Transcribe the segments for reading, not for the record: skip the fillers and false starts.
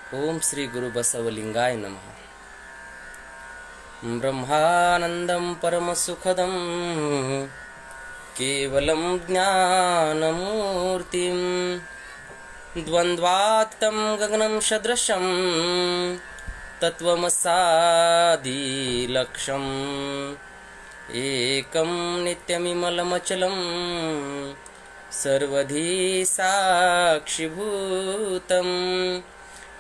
ओम श्री गुरु बसवलिंगाय नमः। ब्रह्मानंदं परमसुखदं केवलं ज्ञानमूर्तिं द्वन्द्वातीतं गगनं सदृशं तत्त्वमसादिलक्ष्यम् एकं नित्यमिमलमचलं सर्वधी साक्षिभूतं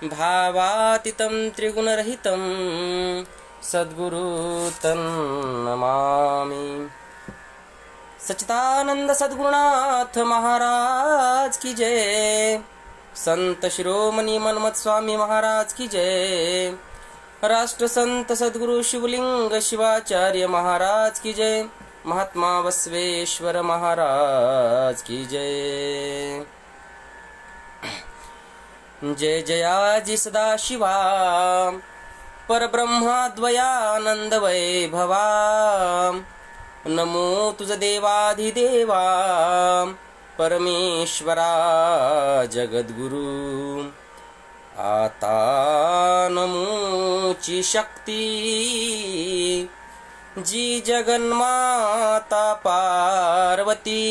भावातीतं त्रिगुणरहितं सद्गुरु तन्नमामि। सच्चिदानंद सद्गुरुनाथ महाराज की जय। संत शिरोमणि मनमत स्वामी महाराज की जय। राष्ट्र संत सद्गुरु शिवलिंग शिवाचार्य महाराज की जय। महात्मा बसवेश्वर महाराज की जय। जय जयाजी सदाशिवा परब्रह्माद्वयानंद वैभवा। नमो तुझ देवाधिदेवा परमेश्वरा जगद्गुरु। आता नमोची शक्ती जी जगन्माता पार्वती।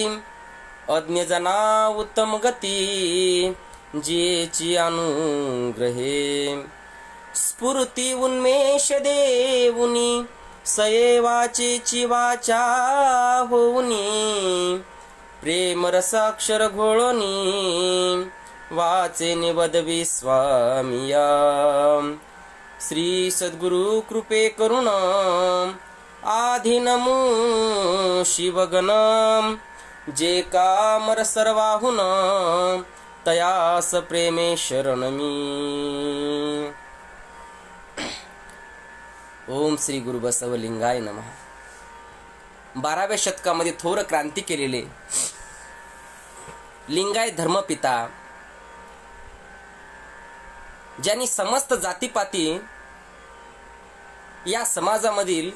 अज्ञजना उत्तम गती जेची अनुग्रहे। स्फूर्ती उन्मेष देऊनी सयेवाची वाचा होऊनी। प्रेम रसाक्षर घोळोनी वाचे निवदवी स्वामिया। श्री सद्गुरु कृपे करुण आधीनमू शिवगणम। जे कामर सर्वाहुन तयास प्रेमे शरणमी। ओम श्री गुरु बसवलिंगाय नमः। 12व्या शतकामध्ये थोर क्रांती केलेले लिंगायत धर्मपिता, ज्यांनी समस्त जातीपाती या समाजामधील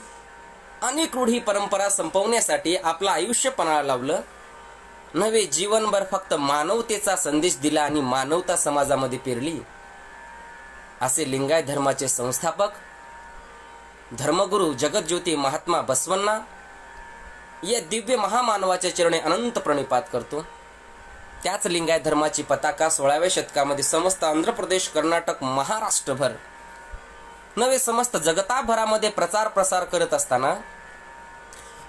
अनेक रूढी परंपरा संपवण्यासाठी आपलं आयुष्य पणाला लावलं, नवे जीवनभर फक्त मानवतेचा संदेश दिला आणि मानवता समाजामध्ये पेरली, असे लिंगायत धर्माचे संस्थापक धर्मगुरु जगतज्योती महात्मा बसवण्णा या दिव्य महामानवाच्या चरणी अनंत प्रणिपात करतो। त्याच लिंगायत धर्माची पताका 16व्या शतकामध्ये समस्त आंध्र प्रदेश, कर्नाटक, महाराष्ट्रभर नवे समस्त जगताभरामध्ये प्रचार प्रसार करत असताना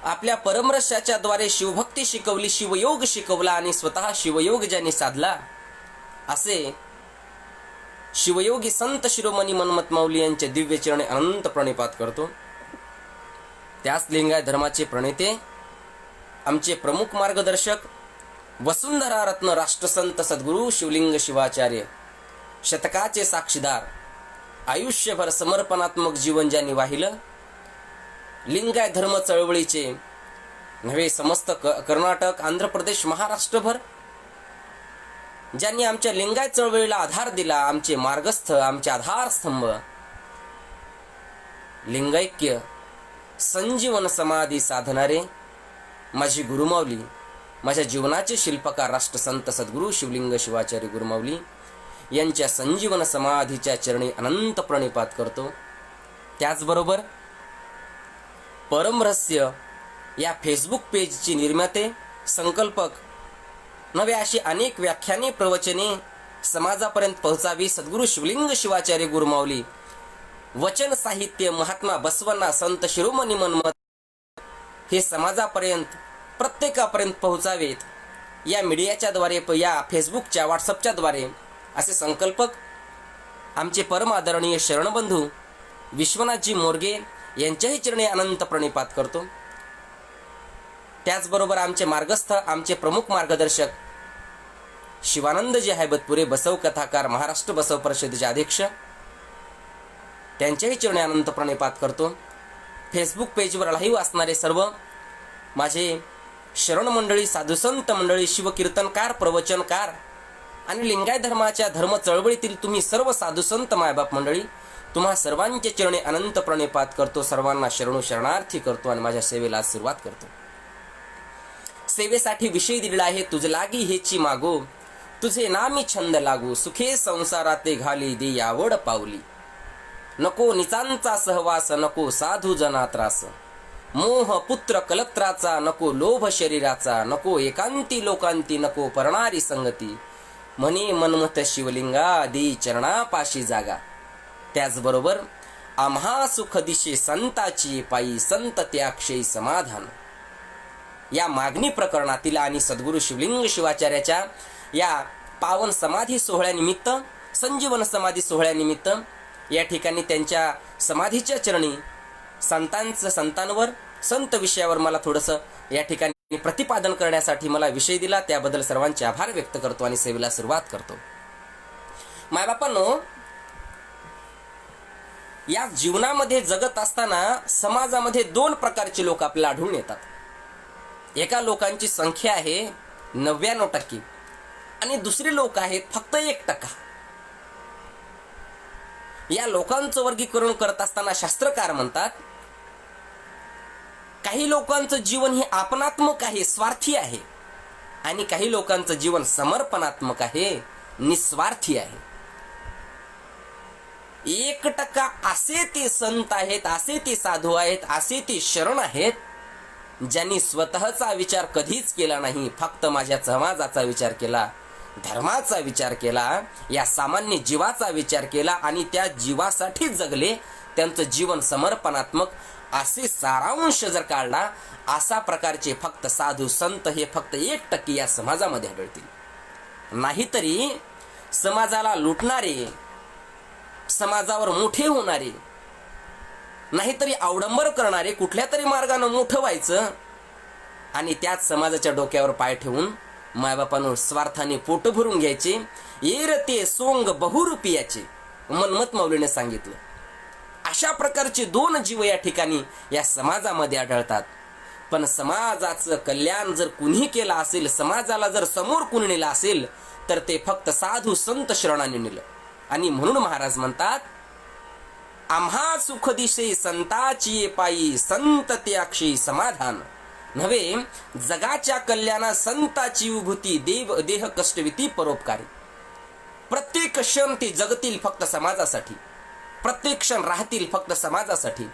आपल्या परमरस्याच्या द्वारे शिवभक्ती शिकवली, शिवयोग शिकवला आणि स्वतः शिवयोग ज्यांनी साधला असे शिवयोगी संत शिरोमणी मनमत माऊली यांच्या दिव्य चरणी अनंत प्रणिपात करतो। त्याच लिंगायत धर्माचे प्रणेते आमचे प्रमुख मार्गदर्शक वसुंधरा रत्न राष्ट्रसंत सद्गुरु शिवलिंग शिवाचार्य, शतकाचे साक्षीदार, आयुष्यभर समर्पणात्मक जीवन ज्यांनी वाहिलं, लिंगायत धर्म चळवळीचे नव्हे समस्त कर्नाटक, आंध्र प्रदेश, महाराष्ट्रभर ज्यांनी आमच्या लिंगायत चळवळीला आधार दिला, आमचे मार्गस्थ, आमचे आधारस्तंभ, लिंगैक्य संजीवन समाधी साधणारे माझी गुरुमाऊली, माझ्या जीवनाचे शिल्पकार राष्ट्रसंत सद्गुरु शिवलिंग शिवाचार्य गुरुमाऊली यांच्या संजीवन समाधीच्या चरणी अनंत प्रणिपात करतो। त्याचबरोबर परमरहस्य या फेसबुक पेजची निर्माते, संकल्पक, नवे अशी अनेक व्याख्याने, प्रवचने समाजापर्यंत पोहोचावी सद्गुरु शिवलिंग शिवाचार्य गुरुमाऊली वचन साहित्य महात्मा बसवण्णा संत शिरोमणी मनमत हे समाजापर्यंत प्रत्येकापर्यंत पोहोचावेत या मीडियाच्या द्वारे, या फेसबुकच्या, व्हॉट्सअपच्या द्वारे असे संकल्पक आमचे परम आदरणीय शरणबंधू विश्वनाथजी मोरगे यांच्याही चरणी अनंत प्रणिपात करतो। त्याचबरोबर आमचे मार्गस्थ, आमचे प्रमुख मार्गदर्शक शिवानंदजी हैबतपुरे, बसव कथाकार, महाराष्ट्र बसव परिषदेचे अध्यक्ष, त्यांच्याही चरणी अनंत प्रणिपात करतो। फेसबुक पेजवर लाईव्ह असणारे सर्व माझे शरण मंडळी, साधुसंत मंडळी, शिवकीर्तनकार, प्रवचनकार आणि लिंगायत धर्माच्या धर्म चळवळीतील तुम्ही सर्व साधुसंत मायबाप मंडळी, तुम्हा सर्वांच्या चरणी अनंत प्रणिपात करतो। सर्वांना शरणो शरणार्थी करतो आणि माझ्या सेवेला सुरुवात करतो। सेवेसाठी विषय दिलेला आहे, तुझ लागी हेची मागो, तुझे नामी छंद लागू सुखे संसाराते घाली दे आवड पावली. नको निचांचा सहवास नको साधू जना त्रास. मोह पुत्र कलत्राचा नको लोभ शरीराचा. नको एकांती लोकांती नको परणारी संगती. म्हणे मनमथ शिवलिंगा दे चरणापाशी जागा. त्याचबरोबर आम्हा सुख दिशे संताची पायी संत त्याक्षयी समाधान. या मागणी प्रकरणातील आणि सद्गुरू शिवलिंग शिवाचार्याच्या या पावन समाधी सोहळ्यानिमित्त, संजीवन समाधी सोहळ्यानिमित्त या ठिकाणी त्यांच्या समाधीच्या चरणी संतांवर संत विषयावर मला थोडंसं या ठिकाणी प्रतिपादन करण्यासाठी मला विषय दिला. त्याबद्दल सर्वांचे आभार व्यक्त करतो आणि सेवेला सुरुवात करतो. मायबापांनो, या जीवनामध्ये जगत असताना समाजामध्ये दोन प्रकारचे लोक आपल्याला आढळून येतात. एका लोकांची संख्या आहे 99% आणि दुसरे लोक आहेत फक्त 1%. या लोकांचं वर्गीकरण करत असताना शास्त्रकार म्हणतात, काही लोकांचं जीवन हे आपणात्मक आहे, स्वार्थी आहे, आणि काही लोकांचं जीवन समर्पणात्मक आहे, निस्वार्थी आहे. 1% असे ते संत आहेत, असे ते साधू आहेत, असे ते शरण आहेत, ज्यांनी स्वतःचा विचार कधीच केला नाही, फक्त माझ्या समाजाचा विचार केला, धर्माचा विचार केला, या सामान्य जीवाचा विचार केला आणि त्या जीवासाठी जगले. त्यांचं जीवन समर्पणात्मक असे सारांश जर काढला, अशा प्रकारचे फक्त साधू संत हे फक्त 1% या समाजामध्ये आढळतील. नाहीतरी समाजाला लुटणारे, समाजावर मोठे होणारे, नाहीतरी अवडंबर करणारे, कुठल्या तरी मार्गाने मोठं व्हायचं आणि त्याच समाजाच्या डोक्यावर पाय ठेवून मायबापांवर स्वार्थाने पोट भरून घ्यायचे, येरते सोंग बहुरूपियाचे मनमत मौलीने सांगितलं. अशा प्रकारचे दोन जीव या ठिकाणी या समाजामध्ये आढळतात. पण समाजाचं कल्याण जर कुणी केलं असेल, समाजाला जर समोर कुणी नेलं असेल, तर ते फक्त साधू संत शरणाने नेलं. आणि म्हणून महाराज म्हणतात, आम्हा सुख दिशे संताची पायी संत त्याक्षी समाधान. नव्हे जगाच्या कल्याणा संताची विभूती देह कष्टविती परोपकारी. प्रत्येक क्षण ते जगतील फक्त समाजासाठी, प्रत्येक क्षण राहतील फक्त समाजासाठी.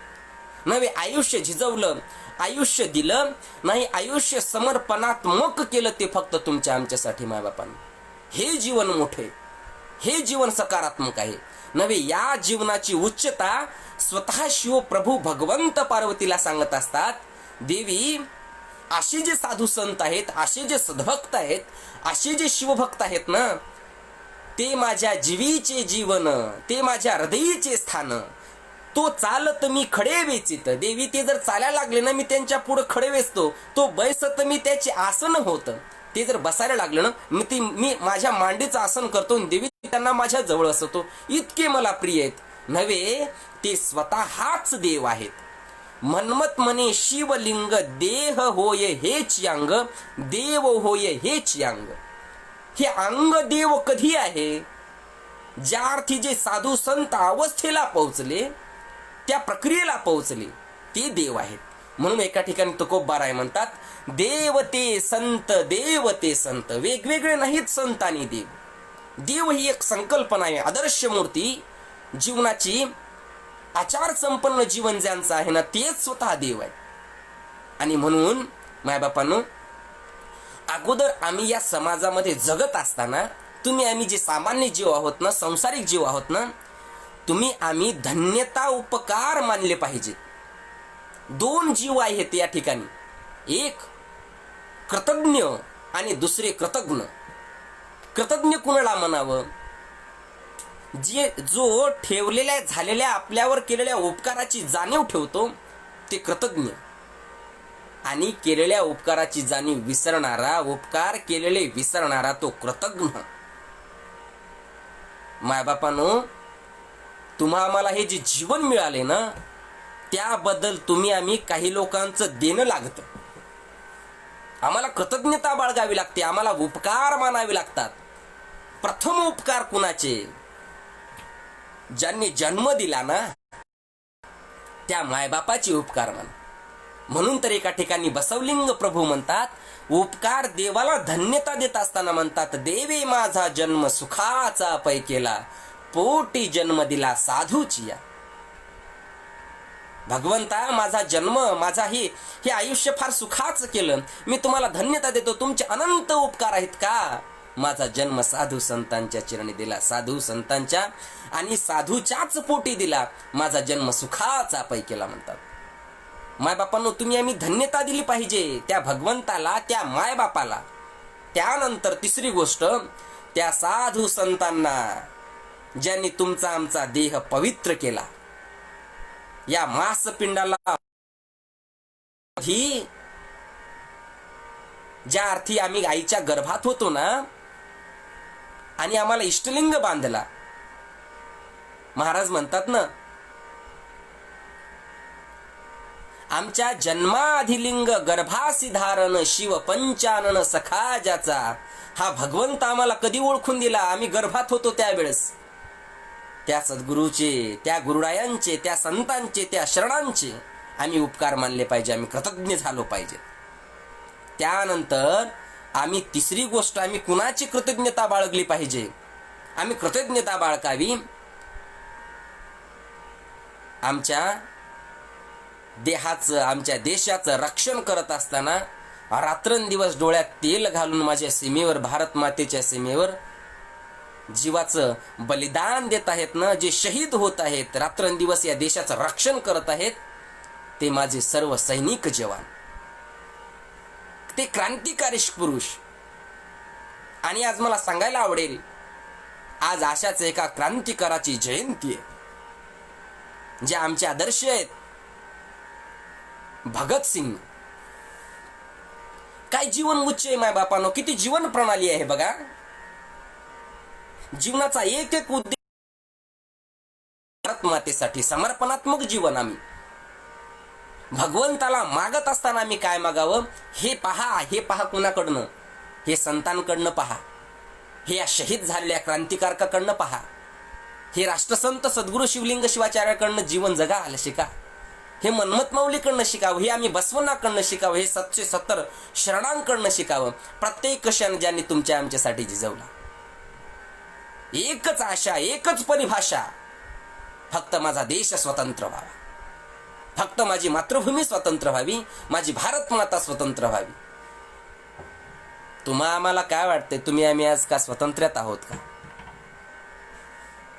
नव्हे आयुष्य झिजवलं, आयुष्य दिलं नाही, आयुष्य समर्पणात्मक केलं ते फक्त तुमच्या आमच्यासाठी मायबापांनी. हे जीवन मोठे, हे जीवन सकारात्मक आहे. नव्हे या जीवनाची उच्चता स्वतः शिव प्रभू भगवंत पार्वतीला सांगत असतात, देवी असे जे साधू संत आहेत, असे जे सद्भक्त आहेत, असे जे शिवभक्त आहेत ना, ते माझ्या जीवीचे जीवन, ते माझ्या हृदयीचे स्थान, तो चालत मी खडे वेचित. देवी ते जर चालायला लागले ना, मी त्यांच्या पुढे खडे वेचतो. तो बैसत मी त्याचे आसन होत. ते जर बसायला लागलं ना, मी माझ्या मांडीचं आसन करतो, देवी त्यांना माझ्या जवळ असतो. इतके मला प्रिय आहेत. नव्हे ते स्वतः हाच देव आहेत. मनमत म्हणे शिवलिंग देह होय हेच अंग, देव होय हेच अंग. हे अंग देव कधी आहे? ज्या अर्थी जे साधू संत अवस्थेला पोहोचले, त्या प्रक्रियेला पोहोचले, ते देव आहेत. म्हणून एका ठिकाणी तुकोबाराय म्हणतात, देवते संत, देवते संत, वेगवेगळे नाहीत संत आणि देव. देव ही एक संकल्पना आहे, आदर्श मूर्ती, जीवनाची आचार संपन्न जीवन ज्यांचं आहे ना, तेच स्वतः देव आहे. आणि म्हणून मायबापांनो, अगोदर आम्ही या समाजामध्ये जगत असताना, तुम्ही आम्ही जे सामान्य जीव आहोत ना, संसारिक जीव आहोत ना, तुम्ही आम्ही धन्यता उपकार मानले पाहिजे. दोन जीव आहेत या ठिकाणी, एक कृतज्ञ आणि दुसरे कृतज्ञ. कृतज्ञ कुणाला म्हणावं? जो ठेवलेल्या झालेल्या आपल्यावर केलेल्या उपकाराची जाणीव ठेवतो ते कृतज्ञ, आणि केलेल्या उपकाराची जाणीव विसरणारा, उपकार केलेले विसरणारा तो कृतज्ञ. मायबापांनो, तुम्हा आम्हाला हे जे जीवन मिळाले ना, त्याबद्दल तुम्ही आम्ही काही लोकांचं देणं लागतं. आम्हाला कृतज्ञता बाळगावी लागते, आम्हाला उपकार मानावे लागतात. प्रथम उपकार कुणाचे? ज्यांनी जन्म दिला ना, त्या मायबापाचे उपकार मान. म्हणून तर एका ठिकाणी बसवलिंग प्रभू म्हणतात, उपकार देवाला धन्यता देत असताना म्हणतात, देवे माझा जन्म सुखाचा पै केला, पोटी जन्म दिला साधूचिया. भगवंता माझा जन्म, माझा हे आयुष्य फार सुखाचं केलं, मी तुम्हाला धन्यता देतो, तुमचे अनंत उपकार आहेत का. माझा जन्म साधू संतांच्या चरणी दिला, साधू संतांच्या आणि साधूच्याच पोटी दिला, माझा जन्म सुखाचा पै केला म्हणतात. मायबापांनो, तुम्ही आम्ही धन्यता दिली पाहिजे त्या भगवंताला, त्या मायबापाला. त्यानंतर तिसरी गोष्ट, त्या साधू संतांना ज्यांनी तुमचा आमचा देह पवित्र केला. या मांसपिंडाला ज्या अर्थी आम्ही आईच्या गर्भात होतो ना, आणि आम्हाला इष्टलिंग बांधला. महाराज म्हणतात ना, आमच्या जन्माधिलिंग गर्भासी धारण शिव पंचानन सखा ज्याचा. हा भगवंत आम्हाला कधी ओळखून दिला, आम्ही गर्भात होतो त्यावेळेस. त्या सद्गुरूचे, त्या गुरुरायांचे, त्या संतांचे, त्या शरणांचे आम्ही उपकार मानले पाहिजे, आम्ही कृतज्ञ झालो पाहिजे. त्यानंतर आम्ही तिसरी गोष्ट, आम्ही कुणाची कृतज्ञता बाळगली पाहिजे. आम्ही कृतज्ञता बाळगावी आमच्या देहाचं, आमच्या देशाचं रक्षण करत असताना रात्रंदिवस डोळ्यात तेल घालून माझ्या सीमेवर, भारत मातेच्या सीमेवर जीवाचं बलिदान देत आहेत ना, जे शहीद होत आहेत, रात्रंदिवस या देशाचं रक्षण करत आहेत, ते माझे सर्व सैनिक जवान, ते क्रांतिकारी पुरुष. आणि आज मला सांगायला आवडेल, आज अशाच एका क्रांतिकाराची जयंती आहे, जे आमचे आदर्श आहेत. भगतसिंग. काय जीवन उच्च आहे माय बापानो, किती जीवन प्रणाली आहे बघा. जीवनाचा एक एक उद्देश भारत मातेसाठी समर्पणात्मक जीवन. आम्ही भगवंताला मागत असताना आम्ही काय मागावं, हे पहा कुणाकडनं, हे संतांकडनं पहा, हे या शहीद झालेल्या क्रांतिकारकाकडनं पहा, हे राष्ट्रसंत सद्गुरू शिवलिंग शिवाचार्याकडनं जीवन जगा आलं शिका, हे मनमत माऊलीकडनं शिकावं, हे आम्ही बसवनाकडनं शिकावं, हे 770 शरणांकडनं शिकावं. प्रत्येक क्षण ज्यांनी तुमच्या आमच्यासाठी जिजवला. एकच आशा, एकच परिभाषा, फक्त माझा देश स्वतंत्र व्हावा, फक्त माझी मातृभूमी स्वतंत्र व्हावी, माझी भारत माता स्वतंत्र व्हावी. तुम्हा आम्हाला काय वाटते, तुम्ही आम्ही आज का स्वतंत्र्यात आहोत का?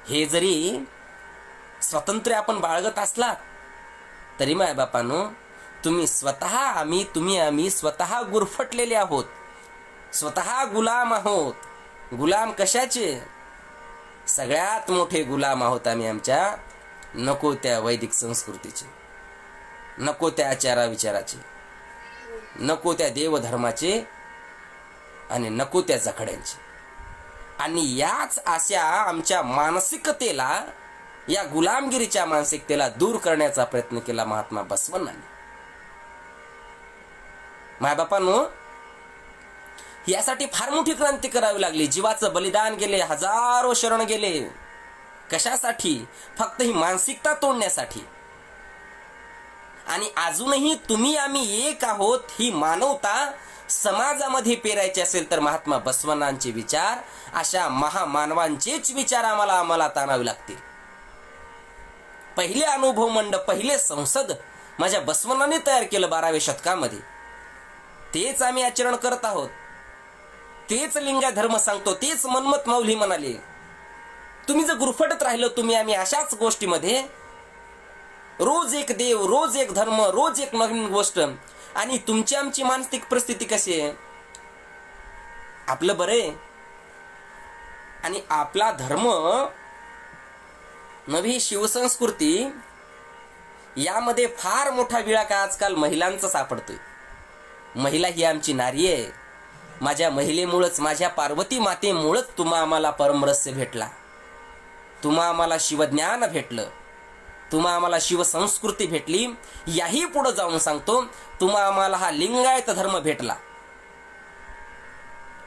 हे जरी स्वातंत्र्य आपण बाळगत असला तरी माय बापानो, तुम्ही आम्ही स्वतः गुरफटलेले आहोत, स्वतः गुलाम आहोत. गुलाम कशाचे? सगळ्यात मोठे गुलाम आहोत आम्ही आमच्या नको त्या वैदिक संस्कृतीचे, नको त्या आचारा विचाराचे, नको त्या देवधर्माचे आणि नको त्या जखड्यांचे. आणि याच अशा आमच्या मानसिकतेला, या गुलामगिरीच्या मानसिकतेला दूर करण्याचा प्रयत्न केला महात्मा बसवण्णांनी. मायबापांनो, यासाठी फार मोठी क्रांती करावी लागली. जीवाचं बलिदान गेले, हजारो शरण गेले. कशासाठी? फक्त ही मानसिकता तोडण्यासाठी. आणि अजूनही तुम्ही आम्ही एक आहोत ही मानवता समाजामध्ये पेरायची असेल तर महात्मा बसवण्णांचे विचार, अशा महामानवांचेच विचार आम्हाला ताणावे लागतील. पहिले अनुभव मंडप, पहिले संसद माझ्या बसवण्णांनी तयार केलं 12व्या शतकामध्ये. तेच आम्ही आचरण करत आहोत, तेच लिंगायत धर्म सांगतो, तेच मनमत माऊली म्हणाले. तुम्ही जर गुरफटत राहिलं तुम्ही आम्ही अशाच गोष्टीमध्ये, रोज एक देव, रोज एक धर्म, रोज एक नवीन गोष्ट, आणि तुमची आमची मानसिक परिस्थिती कशी आहे? आपलं बरे आणि आपला धर्म नवी शिवसंस्कृती, यामध्ये फार मोठा विळखा आजकाल महिलांचा सापडतोय. महिला ही आमची नारी आहे. माझ्या महिलेमुळेच, माझ्या पार्वती मातेमुळेच तुम्हा आम्हाला परमरस्य भेटला, तुम्हा आम्हाला शिवज्ञान भेटलं, तुम्हा आम्हाला शिवसंस्कृती भेटली. याही पुढे जाऊन सांगतो, तुम्हा आम्हाला हा लिंगायत धर्म भेटला.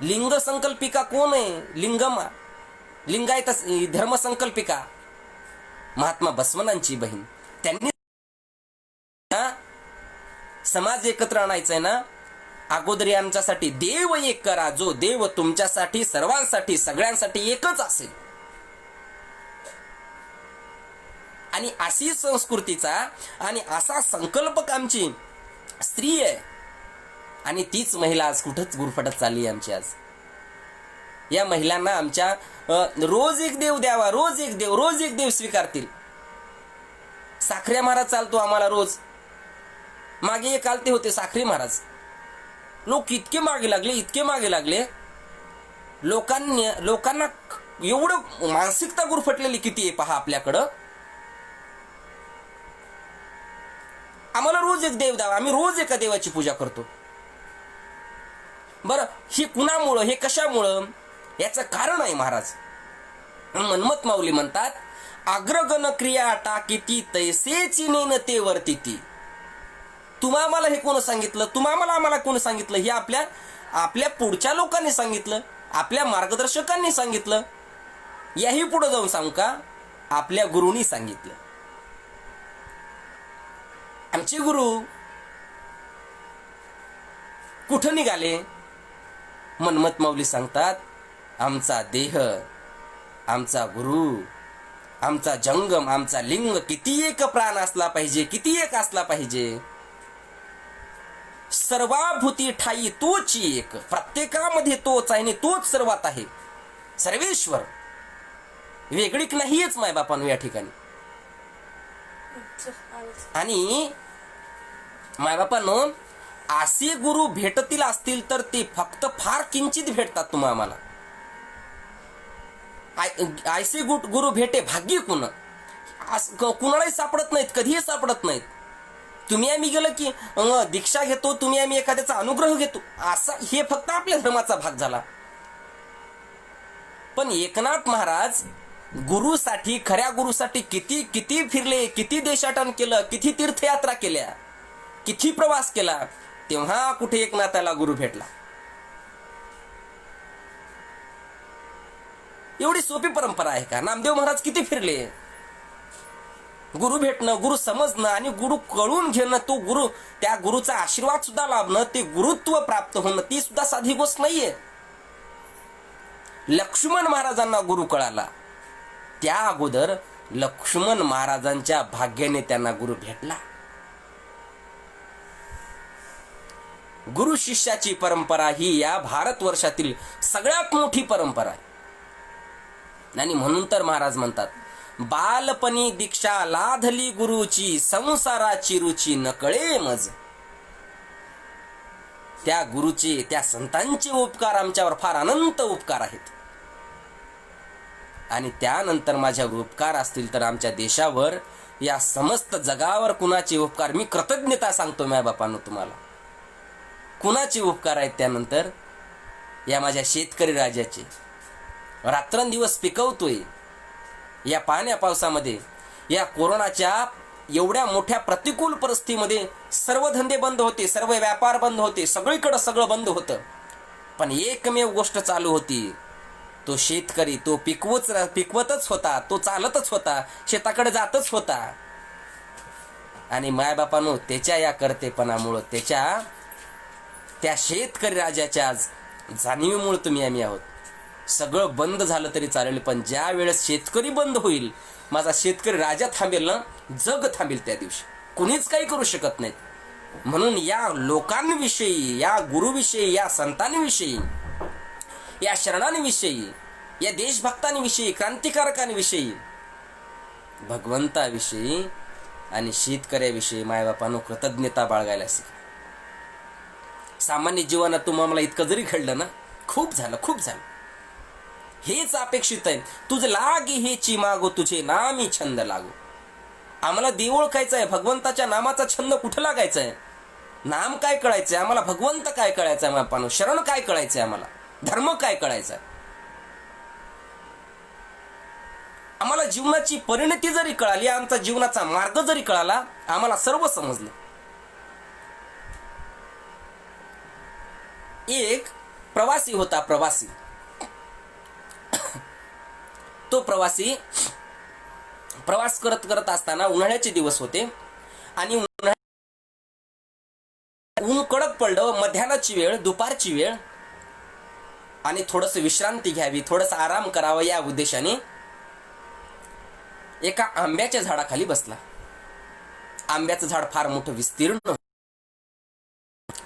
लिंग संकल्पिका कोण आहे? लिंगायत धर्म संकल्पिका महात्मा बसवण्णांची बहीण. त्यांनी समाज एकत्र आणायचा आहे ना, अगोदर यांच्यासाठी देव एक करा, जो देव तुमच्यासाठी, सर्वांसाठी, सगळ्यांसाठी एकच असेल. आणि अशी संस्कृतीचा आणि असा संकल्पक आमची स्त्री आहे. आणि तीच महिला आज कुठंच गुरफटत चालली आमची. आज या महिलांना आमच्या रोज एक देव द्यावा, रोज एक देव, रोज एक देव स्वीकारतील. साखरे महाराज चालतो आम्हाला रोज. मागे एक आलते होते साखरे महाराज. लोक इतके मागे लागले, इतके मागे लागले. लोकांना एवढं मानसिकता गुरफटलेली किती आहे पहा आपल्याकडं. आम्हाला रोज एक देव द्यावा, आम्ही रोज एका देवाची पूजा करतो. बरं, ही कुणामुळं, हे कशामुळं? याचं कारण आहे महाराज. मन्मथ माऊली म्हणतात, अग्रगण क्रिया टाकीती तैसेची नेन ते वर्तिती. तुम्हा आम्हाला हे कोण सांगितलं? आम्हाला कोण सांगितलं? हे आपल्या पुढच्या लोकांनी सांगितलं, आपल्या मार्गदर्शकांनी सांगितलं. याही पुढे जाऊन सांगू का, आपल्या गुरुनी सांगितलं. आमचे गुरु कुठं निघाले? मन्मथ माऊली सांगतात, आमचा देह, आमचा गुरु, आमचा जंगम, आमचा लिंग किती एक प्राण असला पाहिजे, किती एक असला पाहिजे. सर्वाभूती ठाई तोच एक, प्रत्येकामध्ये तोच आहे आणि तोच सर्वात आहे. सर्वेश्वर वेगळीक नाहीच मायबापांनो या ठिकाणी. आणि मायबापांनो, असे गुरु भेटतील असतील तर ते फक्त फार किंचित भेटतात तुम्हा आम्हाला. ऐसे गुरु भेटे भाग्य कुणालाही सापडत नाहीत, कधीही सापडत नाहीत. तुम्ही आम्ही गेलं की दीक्षा घेतो, तुम्ही आम्ही एखाद्याचा अनुग्रह घेतो, असा हे फक्त आपल्या धर्माचा भाग झाला. पण एकनाथ महाराज गुरुसाठी, खऱ्या गुरुसाठी किती किती फिरले, किती देशाटन केलं, किती तीर्थयात्रा केल्या, किती प्रवास केला, तेव्हा कुठे एकनाथाला गुरु भेटला. एवढी सोपी परंपरा आहे का? नामदेव महाराज किती फिरले. गुरु भेटणं, गुरु समजणं आणि गुरु कळून घेणं, तो गुरु, त्या गुरुचा आशीर्वाद सुद्धा लाभणं, ते गुरुत्व प्राप्त होणं, ती सुद्धा साधी गोष्ट नाहीये. लक्ष्मण महाराजांना गुरु कळाला, त्या अगोदर लक्ष्मण महाराजांच्या भाग्याने त्यांना गुरु भेटला. गुरु शिष्याची परंपरा ही या भारतवर्षातील सगळ्यात मोठी परंपरा आहे. आणि म्हणून तर महाराज म्हणतात, बालपणी दीक्षा लाधली गुरुची, संसाराची रुची नकळे मज. त्या गुरुचे, त्या संतांचे उपकार आमच्यावर फार अनंत उपकार आहेत. आणि त्यानंतर माझ्यावर उपकार असतील तर आमच्या देशावर, या समस्त जगावर कुणाचे उपकार, मी कृतज्ञता सांगतो माय बापांनो तुम्हाला. कुणाचे उपकार आहेत त्यानंतर? या माझ्या शेतकरी राजाचे. रात्रंदिवस पिकवतोय या पाण्या पावसामध्ये, या कोरोनाच्या एवढ्या मोठ्या प्रतिकूल परिस्थितीमध्ये सर्व धंदे बंद होते, सर्व व्यापार बंद होते, सगळीकडे सगळं बंद होतं. पण एकमेव गोष्ट चालू होती, तो शेतकरी, तो पिकवतच होता, तो चालतच होता, शेताकडे जातच होता. आणि मायबापानो, त्याच्या या कर्तेपणामुळं, त्या शेतकरी राजाच्या आज जाणीवीमुळे तुम्ही आम्ही आहोत. सगळं बंद झालं तरी चालेल, पण ज्या वेळेस शेतकरी बंद होईल, माझा शेतकरी राजा थांबेल ना, जग थांबेल त्या दिवशी. कुणीच काही करू शकत नाहीत. म्हणून या लोकांविषयी, या गुरुविषयी, या संतांविषयी, या शरणांविषयी, या देशभक्तांविषयी, क्रांतिकारकांविषयी, भगवंताविषयी आणि शेतकऱ्याविषयी मायबापांनो कृतज्ञता बाळगायला शिका. सामान्य जीवनात तुम्हाला इतकं जरी घडलं ना, खूप झालं, खूप झालं. हेच अपेक्षित आहे. तुझ लागे हेची मागो, तुझे नामी छंद लागो. आम्हाला देव ओळखायचं आहे, भगवंताच्या नामाचा छंद कुठं लागायचा आहे? नाम काय कळायचंय आम्हाला, भगवंत काय कळायचंय मापानो, शरण काय कळायचंय आम्हाला, धर्म काय कळायचा. आम्हाला जीवनाची परिणती जरी कळाली, आमचा जीवनाचा मार्ग जरी कळाला, आम्हाला सर्व समजलं. एक प्रवासी होता, प्रवासी. तो प्रवासी प्रवास करत करत असताना, उन्हाळ्याचे दिवस होते आणि पडलं, मध्यानाची वेळ, दुपारची वेळ, आणि थोडस विश्रांती घ्यावी, थोडस आराम करावा या उद्देशाने एका आंब्याच्या झाडाखाली बसला. आंब्याचं झाड फार मोठं विस्तीर्ण,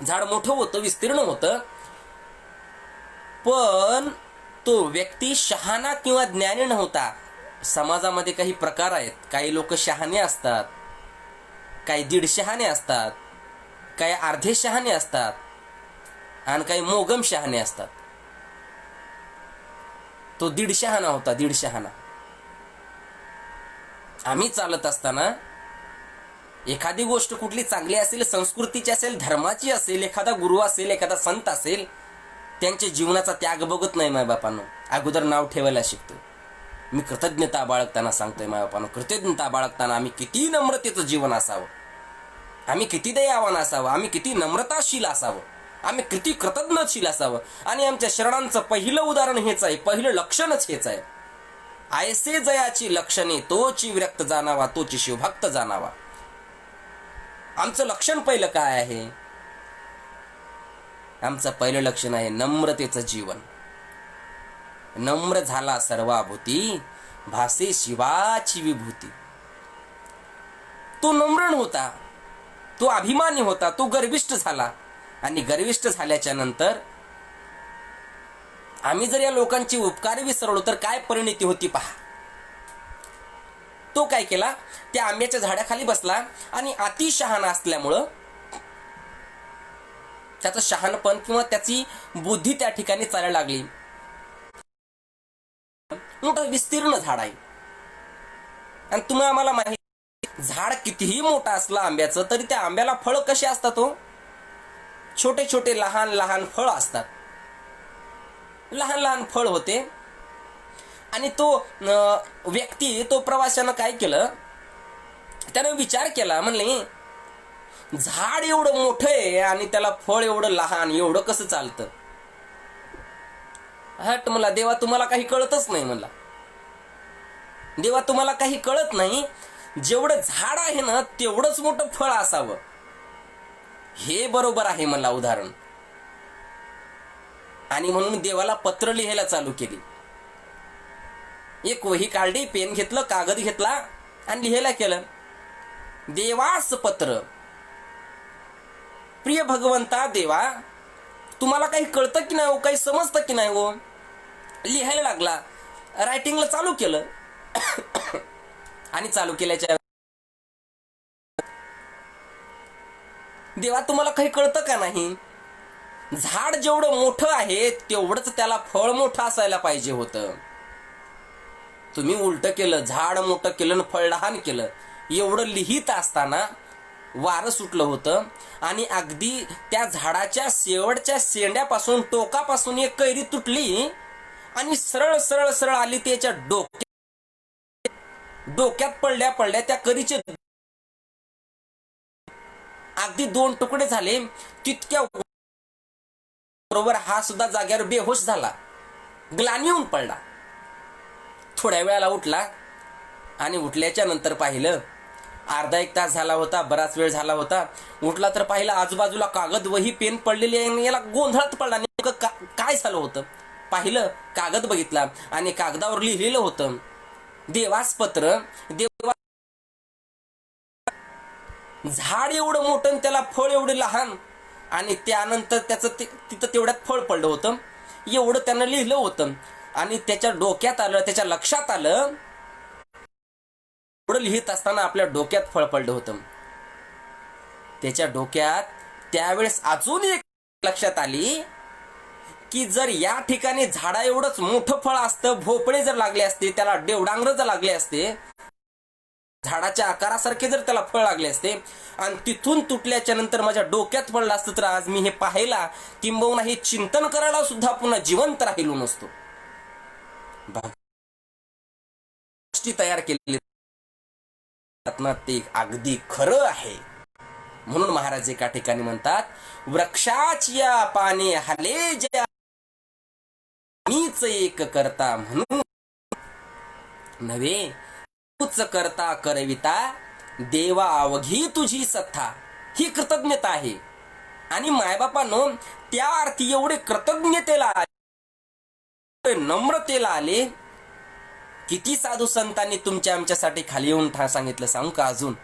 झाड मोठं होतं, विस्तीर्ण होतं, पण तो व्यक्ती शहाणा किंवा ज्ञानी नव्हता. समाजामध्ये काही प्रकार आहेत. काही लोक शहाणे असतात, काही दीड शहाणे असतात, काही अर्धे शहाणे असतात, आणि काही मोगम शहाणे असतात. तो दीड शहाणा होता, दीड शहाणा. आम्ही चालत असताना एखादी गोष्ट कुठली चांगली असेल, संस्कृतीची असेल, धर्माची असेल, एखादा गुरु असेल, एखादा संत असेल, त्यांच्या जीवनाचा त्याग बघत नाही मायबापांनो. अगोदर नाव ठेवायला शिकतो. मी कृतज्ञता बाळगताना सांगतोय मायबापांनो, कृतज्ञता बाळगताना आम्ही किती नम्रतेचं जीवन असावं, आम्ही किती दयावान असावं, आम्ही किती नम्रताशील असावं, आम्ही किती कृतज्ञशील असावं. आणि आमच्या शरणांचं पहिलं उदाहरण हेच आहे, पहिलं लक्षणच हेच आहे. ऐसे जयाची लक्षणे तोची विरक्त जाणावा, तोची शिवभक्त जाणावा. आमचं लक्षण पहिलं काय आहे? आमचं पहिलं लक्षण आहे नम्रतेचं जीवन. नम्र झाला सर्वाभूती, भासे शिवाची विभूती. तो नम्र होता, तो अभिमानी होता, तो गर्विष्ठ झाला. आणि गर्विष्ठ झाल्याच्या नंतर आम्ही जर या लोकांची उपकार विसरलो तर काय परिणती होती पहा. तो काय केला, त्या आंब्याच्या झाडाखाली बसला आणि अतिशहाणा असल्यामुळं त्याचं शहाणपण किंवा त्याची बुद्धी त्या ठिकाणी चालायला लागली. मोठं विस्तीर्ण झाड आहे, आणि तुम्ही आम्हाला माहिती, झाड कितीही मोठा असला आंब्याचं तरी त्या आंब्याला फळ कसे असतात? छोटे छोटे लहान लहान फळ असतात. लहान लहान फळ होते. आणि तो व्यक्ती, तो प्रवाशानं काय केलं, त्यानं विचार केला, म्हणले झाड एवढं मोठं आहे आणि त्याला फळ एवढं लहान, एवढं कसं चालतं? हट मला, देवा तुम्हाला काही कळतच नाही. म्हणला, देवा तुम्हाला काही कळत नाही. जेवढं झाड आहे ना तेवढंच मोठं फळ असावं, हे बरोबर आहे मला उदाहरण. आणि म्हणून देवाला पत्र लिहायला चालू केली. एक वही काढली, पेन घेतलं, कागद घेतला आणि लिहायला केलं. देवास पत्र. प्रिय भगवंता देवा, तुम्हाला काही कळतं की नाही हो, काही समजतं की नाही हो? लिहायला लागला, रायटिंगला चालू केलं. आणि चालू केल्याच्या देवा तुम्हाला काही कळतं का नाही? झाड जेवढं मोठं आहे तेवढंच त्याला फळ मोठं असायला पाहिजे होतं. तुम्ही उलट केलं, झाड मोठं केलं आणि फळ लहान केलं. एवढं लिहित असताना वारं सुटलं होतं आणि अगदी त्या झाडाच्या शेवटच्या शेंड्यापासून, टोकापासून एक कैरी तुटली आणि सरळ सरळ सरळ आली त्याच्या डोक्यात पडल्या पडल्या त्या कैरीचे अगदी 2 तुकडे झाले. तितक्या बरोबर हा सुद्धा जाग्यावर बेहोश झाला, ग्लानी होऊन पडला. थोड्या वेळाला उठला आणि उठल्याच्या नंतर पाहिलं, अर्धा 1 तास झाला होता, बराच वेळ झाला होता. उठला तर पाहिलं आजूबाजूला कागद, वही, पेन पडलेली आहे. याला गोंधळात पडला, नेमकं काय झालं होतं. पाहिलं, कागद बघितला आणि कागदावर लिहिलेलं होतं देवास पत्र. देवा झाड एवढं मोठं, त्याला फळ एवढे लहान, आणि त्यानंतर त्याचं तिथं तेवढ्यात फळ पडलं होतं. एवढं त्यानं लिहिलं होतं. आणि त्याच्या डोक्यात आलं, त्याच्या लक्षात आलं, एवढं लिहित असताना आपल्या डोक्यात फळ पडलं होतं. त्याच्या डोक्यात त्यावेळेस अजून एक लक्षात आली की जर या ठिकाणी झाडा एवढंच मोठं फळ असतं, भोपळे जर लागले असते, त्याला देवडांगर जर लागले असते, झाडाच्या आकारासारखे जर त्याला फळ लागले असते, आणि तिथून तुटल्याच्या नंतर माझ्या डोक्यात पडलं असतं, तर आज मी हे पाहायला किंबहुना हे चिंतन करायला सुद्धा पुन्हा जिवंत राहिलो नसतो. तयार केलेली ते अगदी खरं आहे. म्हणून महाराज एका ठिकाणी म्हणतात, वृक्षाची पाने हले जया मीच एक करता म्हणून नव्हे, तूच करता करविता देवा अवघी तुझी सत्ता. ही कृतज्ञता आहे. आणि मायबापांनो त्या अर्थी एवढे कृतज्ञतेला आले, नम्रतेला आले. किती साधू संतांनी तुमच्या आमच्यासाठी खाली येऊन सांगितलं सांगू का? अजून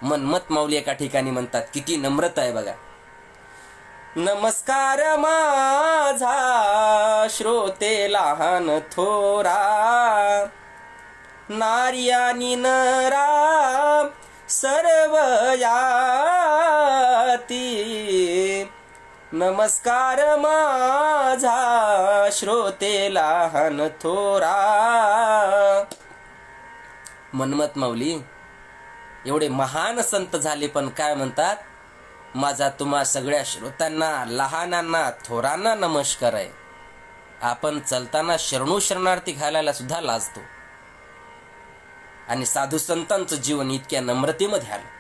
मनमत माऊली एका ठिकाणी म्हणतात, किती नम्रता आहे बघा. नमस्कार माझा श्रोते लहान थोरा, नारी आणि नरा सर्व याती. नमस्कार माझा श्रोते लहान थोरा. मनमत माऊली एवढे महान संत झाले, पण काय म्हणतात? माझा तुम्हा सगळ्या श्रोत्यांना, लहानांना, थोरांना नमस्कार आहे. आपण चलताना शरणू शरणार्थी घालायला सुद्धा लाजतो. आणि साधू संतांचं जीवन इतक्या नम्रतेमध्ये आलं.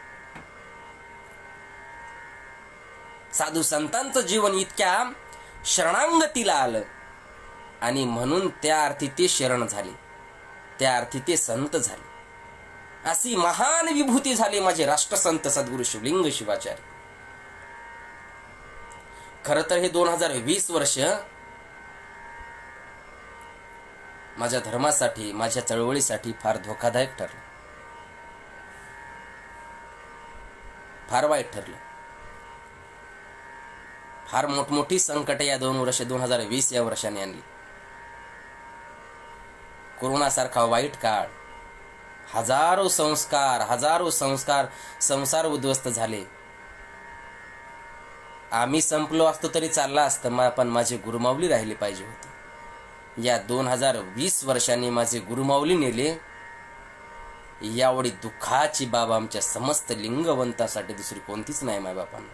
साधू संतांचं जीवन इतक्या शरणांगतीला आलं आणि म्हणून त्या अर्थी ते शरण झाले, त्या अर्थी ते संत झाले. अशी महान विभूती झाली माझे राष्ट्रसंत सद्गुरू शिवलिंग शिवाचार्य. खर तर हे 2020 वर्ष माझ्या धर्मासाठी, माझ्या चळवळीसाठी फार धोकादायक ठरलं, फार वाईट ठरलं. फार मोठमोठी संकट या 2020 या वर्षाने आणली. कोरोनासारखा वाईट काळ, हजारो संस्कार संसार उद्ध्वस्त झाले. आम्ही संपलो असतो तरी चालला असतं, पण माझे गुरुमाऊली राहिले पाहिजे होते. या 2020 वर्षांनी माझे गुरुमाऊली नेले. यावढी दुःखाची बाब आमच्या समस्त लिंगवंतासाठी दुसरी कोणतीच नाही मायबापांना.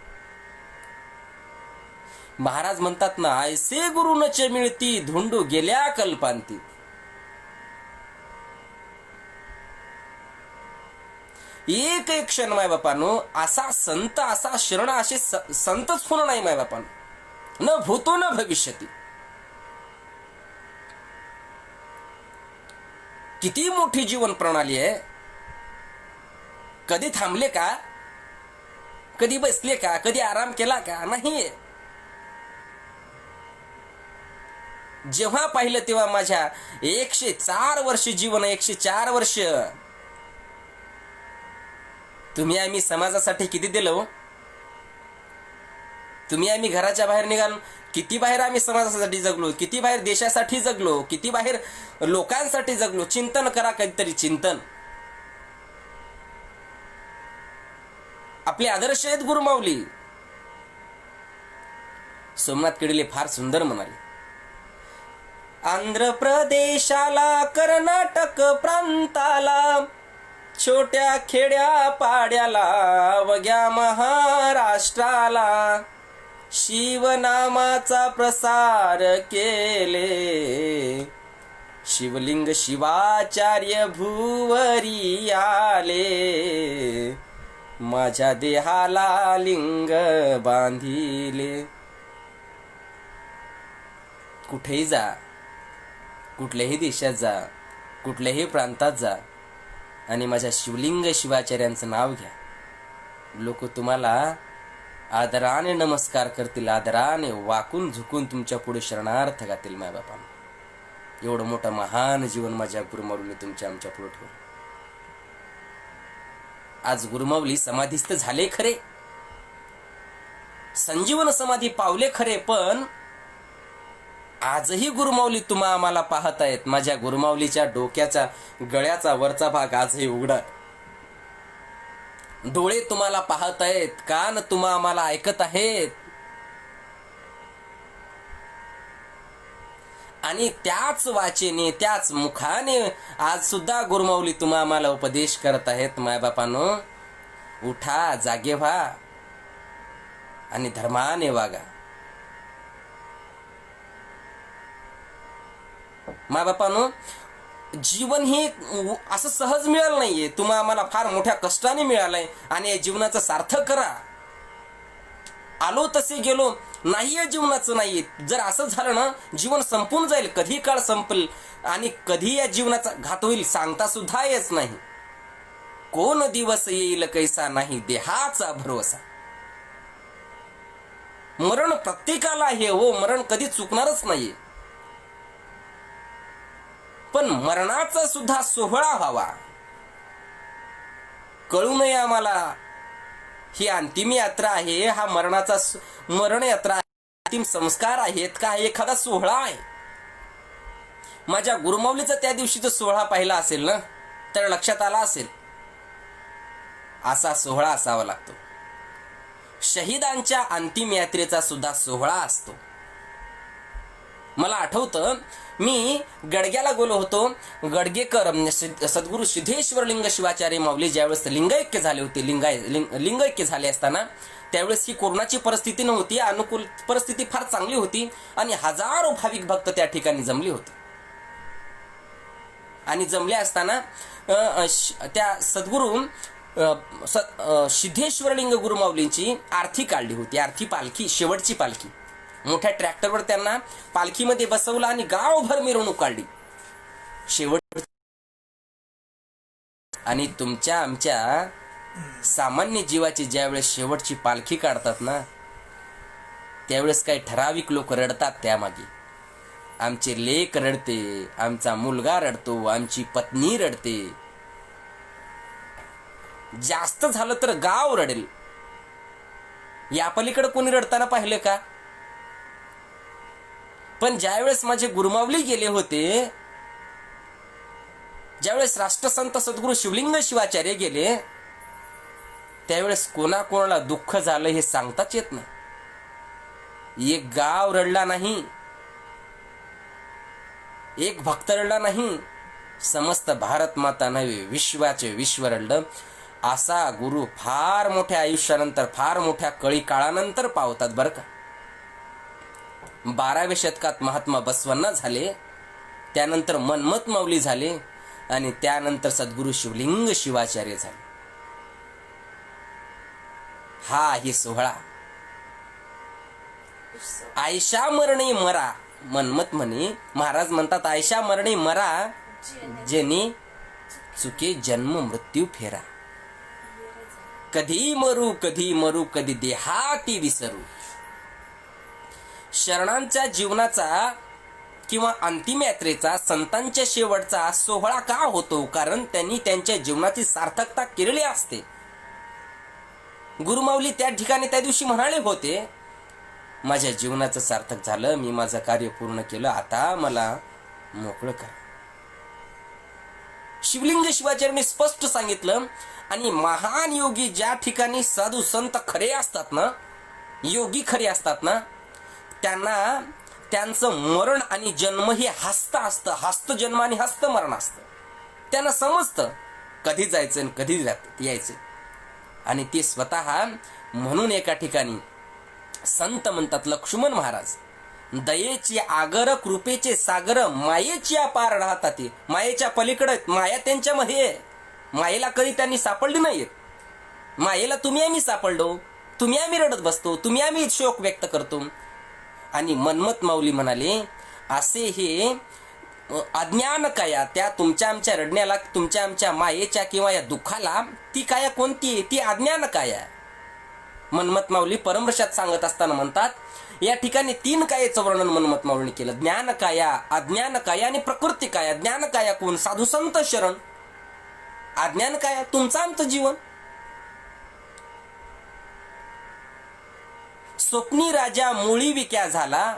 महाराज म्हणतात ना, ऐसे गुरु नच मिळती धुंडू गेल्या कल्पांती. एक एक क्षण मायबापानो असा संत, असा शरण, असे संतच होणं नाही मायबापानो. न भूतो न भविष्यती. किती मोठी जीवन प्रणाली आहे. कधी थांबले का? कधी बसले का? कधी आराम केला का? नाही. जेव्हा पाहिलं तेव्हा माझ्या 104 वर्ष जीवन, 104 वर्ष तुम्ही आम्ही समाजासाठी किती दिलं? तुम्ही आम्ही घराच्या बाहेर निघालो, किती बाहेर आम्ही समाजासाठी जगलो, किती बाहेर देशासाठी जगलो, किती बाहेर लोकांसाठी जगलो. चिंतन करा कधीतरी, चिंतन. आपले आदर्श आहेत गुरुमाऊली. सोमनाथ केडिले फार सुंदर म्हणाले, आंध्र प्रदेशाला, कर्नाटक प्रांताला, छोट्या खेड्या पाड्याला, वग्या महाराष्ट्राला शिवनामाचा प्रसार केले. शिवलिंग शिवाचार्य भुवरी आले, माझ्या देहाला लिंग बांधिले. कुठेही जा, कुठल्याही देशात जा, कुठल्याही प्रांतात जा आणि माझ्या शिवलिंग शिवाचार्यांचं नाव घ्या. लोक तुम्हाला आदराने नमस्कार करतील, आदराने वाकून झुकून तुमच्या पुढे शरणार्थ गातील. मायबापांना एवढं मोठं महान जीवन माझ्या गुरुमाऊलीने तुमच्या आमच्या पुढे ठेवलं. आज गुरुमाऊली समाधीस्थ झाले खरे, संजीवन समाधी पावले खरे, पण आजही गुरुमाऊली तुम्हा आम्हाला पाहत आहेत. माझ्या गुरुमाऊलीच्या डोक्याचा, गळ्याचा वरचा भाग आजही उघडा. डोळे तुम्हाला पाहत आहेत, कान तुम्हा आम्हाला ऐकत आहेत. आणि त्याच वाचेने, त्याच मुखाने आज सुद्धा गुरुमाऊली तुम्हा आम्हाला उपदेश करत आहेत. मायबापांनो, उठा, जागे व्हा आणि धर्माने वागा. मायबापांनो, जीवन हे असं सहज मिळालं नाहीये. तुम्हा आम्हाला फार मोठ्या कष्टाने मिळालंय आणि या जीवनाचं सार्थक करा. आलो तसे गेलो नाही, या जीवनाचं नाहीये. जर असं झालं ना, जीवन संपून जाईल. कधी काळ संपेल आणि कधी या जीवनाचा घात होईल सांगता सुद्धा येत नाही. कोण दिवस येईल कैसा नाही देहाचा भरोसा. मरण प्रत्येकाला आहे हो, मरण कधी चुकणारच नाहीये. पण मरणाचा सुद्धा सोहळा व्हावा. कळू नये आम्हाला ही अंतिम यात्रा आहे, हा मरण यात्रा, अंतिम संस्कार आहेत का एखादा सोहळा आहे. माझ्या गुरुमाऊलीचा त्या दिवशीचा सोहळा पाहिला असेल ना, तर लक्षात आला असेल असा सोहळा असावा लागतो. शहीदांच्या अंतिम यात्रेचा सुद्धा सोहळा असतो. मला आठवतं, मी गडग्याला गेलो होतो. गडगेकर सद्गुरू सिद्धेश्वर लिंग शिवाचार्य माऊली ज्यावेळेस लिंगैक्य झाले होते, लिंगैक्य झाले असताना त्यावेळेस ही कोरोनाची परिस्थिती नव्हती, अनुकूल परिस्थिती फार चांगली होती आणि हजारो भाविक भक्त त्या ठिकाणी जमले होते. आणि जमले असताना त्या सद्गुरू सिद्धेश्वरलिंग गुरुमाऊलींची आरती काढली होती. आरती पालखी, शेवटची पालखी. मोठ्या ट्रॅक्टरवर त्यांना पालखीमध्ये बसवलं आणि गावभर मिरवणूक काढली शेवट. आणि तुमच्या आमच्या सामान्य जीवाची ज्यावेळेस शेवटची पालखी काढतात ना, त्यावेळेस काही ठराविक लोक रडतात. त्यामागे आमचे लेक रडते, आमचा मुलगा रडतो, आमची पत्नी रडते, जास्त झालं तर गाव रडेल. या पलीकडे कोणी रडताना पाहिले का? पण ज्यावेळेस माझे गुरुमाऊली गेले होते, ज्यावेळेस राष्ट्रसंत सद्गुरू शिवलिंग शिवाचार्य गेले, त्यावेळेस कोणाकोणाला दुःख झालं हे सांगताच येत नाही. एक गाव रडला नाही, एक भक्त रडला नाही, समस्त भारत माता नव्हे विश्वाचे विश्व रडलं. असा गुरु फार मोठ्या आयुष्यानंतर, फार मोठ्या कळी काळानंतर पावतात बरं का. 12व्या शतकात महात्मा बसवण्णा झाले, त्यानंतर मनमत माऊली झाले आणि त्यानंतर सद्गुरू शिवलिंग शिवाचार्य झाले. हा आहे सोहळा. आयशा मरणी मरा, मनमत म्हणे, महाराज म्हणतात आयशा मरणी मरा, जेने चुके जन्म मृत्यू फेरा. कधी मरू कधी देहाती विसरू. शरणांच्या जीवनाचा किंवा अंतिम यात्रेचा, संतांच्या शेवटचा सोहळा का होतो? कारण त्यांनी त्यांच्या जीवनाची सार्थकता केलेली असते. गुरुमाऊली त्या ठिकाणी त्या दिवशी म्हणाले होते, माझ्या जीवनाचं सार्थक झालं, मी माझं कार्य पूर्ण केलं, आता मला मोकळं करा. शिवलिंग शिवाचार्यांनी स्पष्ट सांगितलं. आणि महान योगी ज्या ठिकाणी साधू संत खरे असतात ना, योगी खरे असतात ना, त्यांना त्यांचं मरण आणि जन्म हे हस्त असतं. हस्त जन्म आणि हस्त मरण असतं. त्यांना समजतं कधी जायचं आणि कधी यायचं. आणि ते स्वतः म्हणून एका ठिकाणी संत म्हणतात, लक्ष्मण महाराज, दयेची आगर कृपेचे सागर, मायेची अपार राहतात. मायेच्या पलीकडे माया त्यांच्यामध्ये, मायेला कधी त्यांनी सापडली नाहीये. मायेला तुम्ही आम्ही सापडलो, तुम्ही आम्ही रडत बसतो, तुम्ही आम्ही शोक व्यक्त करतो. आणि मनमत माऊली म्हणाले, असे हे अज्ञान काया, त्या तुमच्या आमच्या रडण्याला, तुमच्या आमच्या मायेच्या किंवा या दुःखाला ती काया कोणती? ती अज्ञान काया. मनमत माऊली परमर्षात सांगत असताना म्हणतात, या ठिकाणी 3 कायेचं वर्णन मनमत माऊलीने केलं. ज्ञान काया, अज्ञान काया आणि प्रकृती काया. ज्ञान काया कोण? साधू संत शरण. अज्ञान काया तुमचं आमचं जीवन. स्वप्नी राजा मोळी विक्या झाला.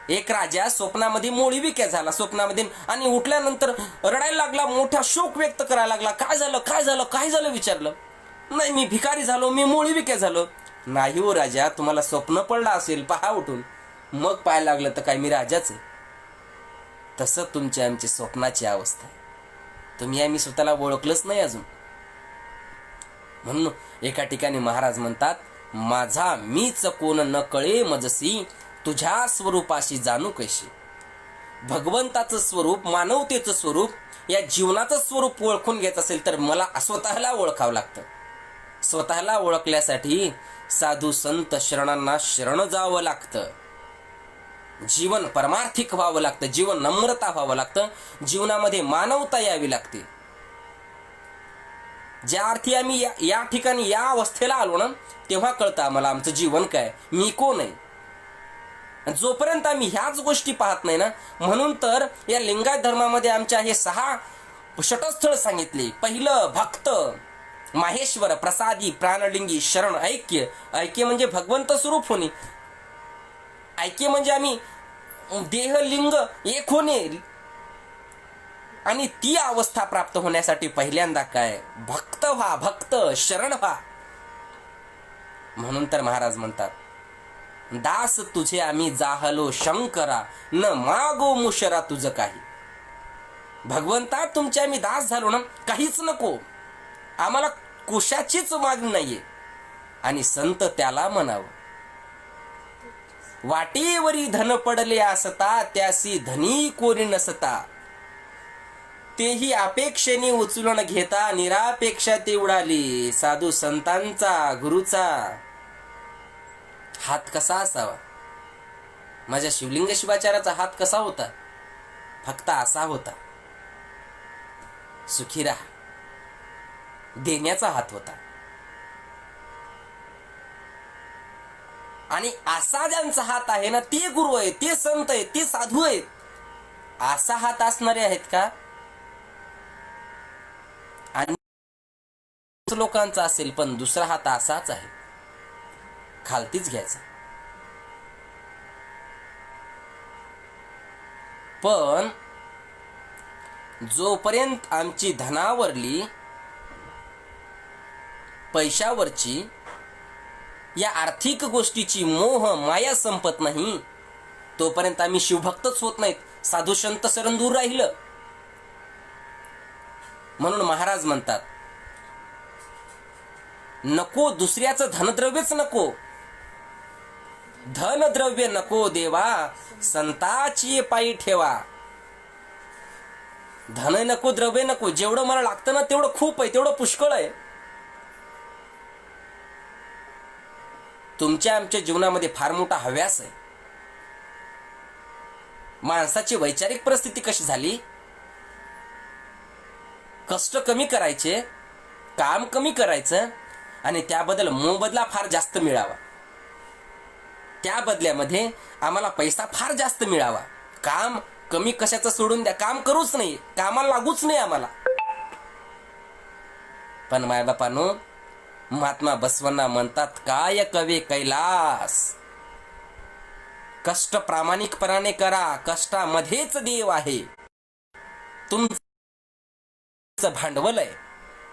एक राजा स्वप्नामध्ये मोळी विक्या झाला, स्वप्नामध्ये, आणि उठल्यानंतर रडायला लागला, मोठा शोक व्यक्त करायला लागला. काय झालं काय झालं काय झालं विचारलं. नाही, मी भिकारी झालो, मी मोळी विक्या झालो. नाही हो राजा, तुम्हाला स्वप्न पडलं असेल, पहा उठून. मग पाहायला लागलं तर काय मी राजाच आहे. तसं तुमची आमची स्वप्नाची अवस्था आहे. तुम्ही आम्ही स्वतःला ओळखलंच नाही अजून. म्हणून एका ठिकाणी महाराज म्हणतात, माझा मीच कोण न कळे मजसी, तुझ्या स्वरूपाशी जाणू कशी. भगवंताचं स्वरूप, मानवतेचं स्वरूप, या जीवनाचं स्वरूप ओळखून घ्यायचं असेल तर मला स्वतःला ओळखावं लागतं. स्वतःला ओळखल्यासाठी साधू संत शरणांना शरण जावं लागतं. जीवन परमार्थिक व्हावं लागतं, जीवन नम्रता व्हावं लागतं, जीवनामध्ये मानवता यावी लागते. ज्या अर्थी आम्ही या ठिकाणी या अवस्थेला आलो ना, तेव्हा कळतं आम्हाला आमचं जीवन काय, मी कोण आहे. जोपर्यंत आम्ही ह्याच गोष्टी पाहत नाही ना, म्हणून तर या लिंगायत धर्मामध्ये आमच्या हे 6 षटस्थळ सांगितले. पहिलं भक्त, माहेश्वर, प्रसादी, प्राणलिंगी, शरण, ऐक्य. ऐक्य म्हणजे भगवंत स्वरूप होणे. ऐक्य म्हणजे आम्ही देह लिंग एक होणे. आणि ती अवस्था प्राप्त होण्यासाठी पहिल्यांदा काय, भक्त व्हा, भक्त शरण व्हा. म्हणून तर महाराज म्हणतात, दास तुझे आम्ही जाहलो शंकरा, न मागो मुशरा तुझं काही. भगवंता तुमचे आम्ही दास झालो ना, काहीच नको आम्हाला, कुशाचीच मागणी नाहीये. आणि संत त्याला म्हणावं, वाटेवरी धन पडले असता, त्यासी धनी कोणी नसता. तेही अपेक्षेने उचलून घेता, निरापेक्षा ते उडाली. साधू संतांचा, गुरुचा हात कसा असावा? माझ्या शिवलिंग शिवाचार्याचा हात कसा होता? फक्त असा होता. सुखी राहा, देण्याचा हात होता. आणि असा ज्यांचा हात आहे ना, ते गुरु आहेत, ते संत आहेत, ते साधू आहेत. असा हात असणारे आहेत का? आणि लोकांचा असेल, पण दुसरा हात असाच आहे, खालतीच घ्यायचा. पण जोपर्यंत आमची धनावरली, पैशावरची, या आर्थिक गोष्टीची मोह माया संपत नाही, तोपर्यंत आम्ही शिवभक्तच होत नाहीत. साधू संत शरण दूर राहिलं. म्हणून महाराज म्हणतात, नको दुसऱ्याचं धनद्रव्यच नको. धनद्रव्य नको देवा, संताची पायी ठेवा. धन नको, द्रव्य नको. जेवढं मला लागतं ना, तेवढं खूप आहे, तेवढं पुष्कळ आहे. तुमच्या आमच्या जीवनामध्ये फार मोठा हव्यास आहे. माणसाची वैचारिक परिस्थिती कशी झाली, कष्ट कमी करायचे, काम कमी करायचं, आणि त्याबद्दल मोबदला फार जास्त मिळावा. त्या बदल्यामध्ये आम्हाला पैसा फार जास्त मिळावा. काम कमी कशाचं सोडून द्या, काम करूच नाही, कामाला लागूच नाही आम्हाला. पण मायबापांनो, महात्मा बसवण्णा म्हणतात, काय कवे कैलास. कष्ट प्रामाणिकपणाने करा, कष्टामध्येच देव आहे. तुमचं भांडवल आहे,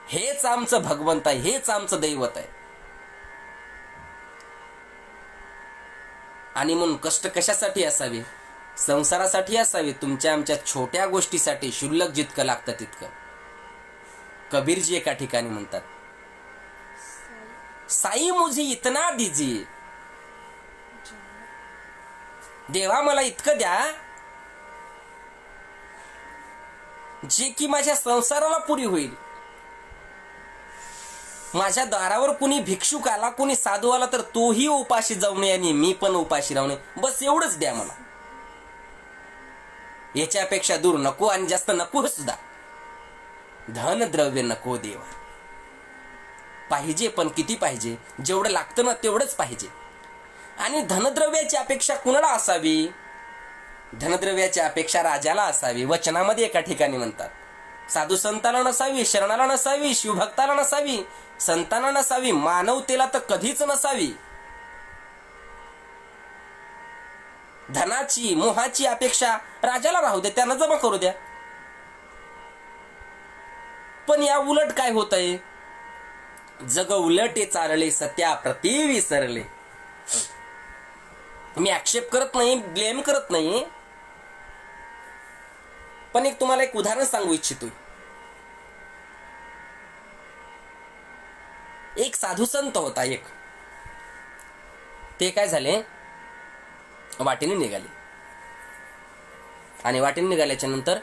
हेच आमचं भगवंत आहे, हेच आमचं दैवत आहे. आणि म्हणून कष्ट कशासाठी असावे? संसारासाठी असावे. तुमच्या आमच्या छोट्या गोष्टीसाठी क्षुल्लक जितकं लागतं तितकं. कबीरजी एका ठिकाणी म्हणतात, साई मुझे इतना दीजिए. देवा मला इतकं द्या जे की माझ्या संसाराला पुरी होईल. माझ्या दारावर कुणी भिक्षुक आला, कुणी साधू आला, तर तोही उपाशी जाऊ नये आणि मी पण उपाशी राहू नये. बस एवढंच द्या मला. याच्यापेक्षा दूर नको आणि जास्त नको सुद्धा. धन द्रव्य नको देवा. पाहिजे, पण किती पाहिजे? जेवढं लागतं ना तेवढंच पाहिजे. आणि धनद्रव्याची अपेक्षा कुणाला असावी? धनद्रव्याची अपेक्षा राजाला असावी. वचनामध्ये एका ठिकाणी म्हणतात, साधू संतांना नसावी, शरणाला नसावी, शिवभक्ताला नसावी, संतांना नसावी, मानवतेला तर कधीच नसावी. धनाची, मोहाची अपेक्षा राजाला राहू द्या, त्यांना जमा करू द्या. पण या उलट काय होतंय? जग उलटे चालले, सत्या प्रति विसरले. मी आक्षेप करत नाही, ब्लेम करत नाही, पण तुम्हाला एक उदाहरण सांगू इच्छितो. एक साधू संत होता एक. ते काय झाले, वाटेने निघाले. आणि वाटेने निघाल्याच्या नंतर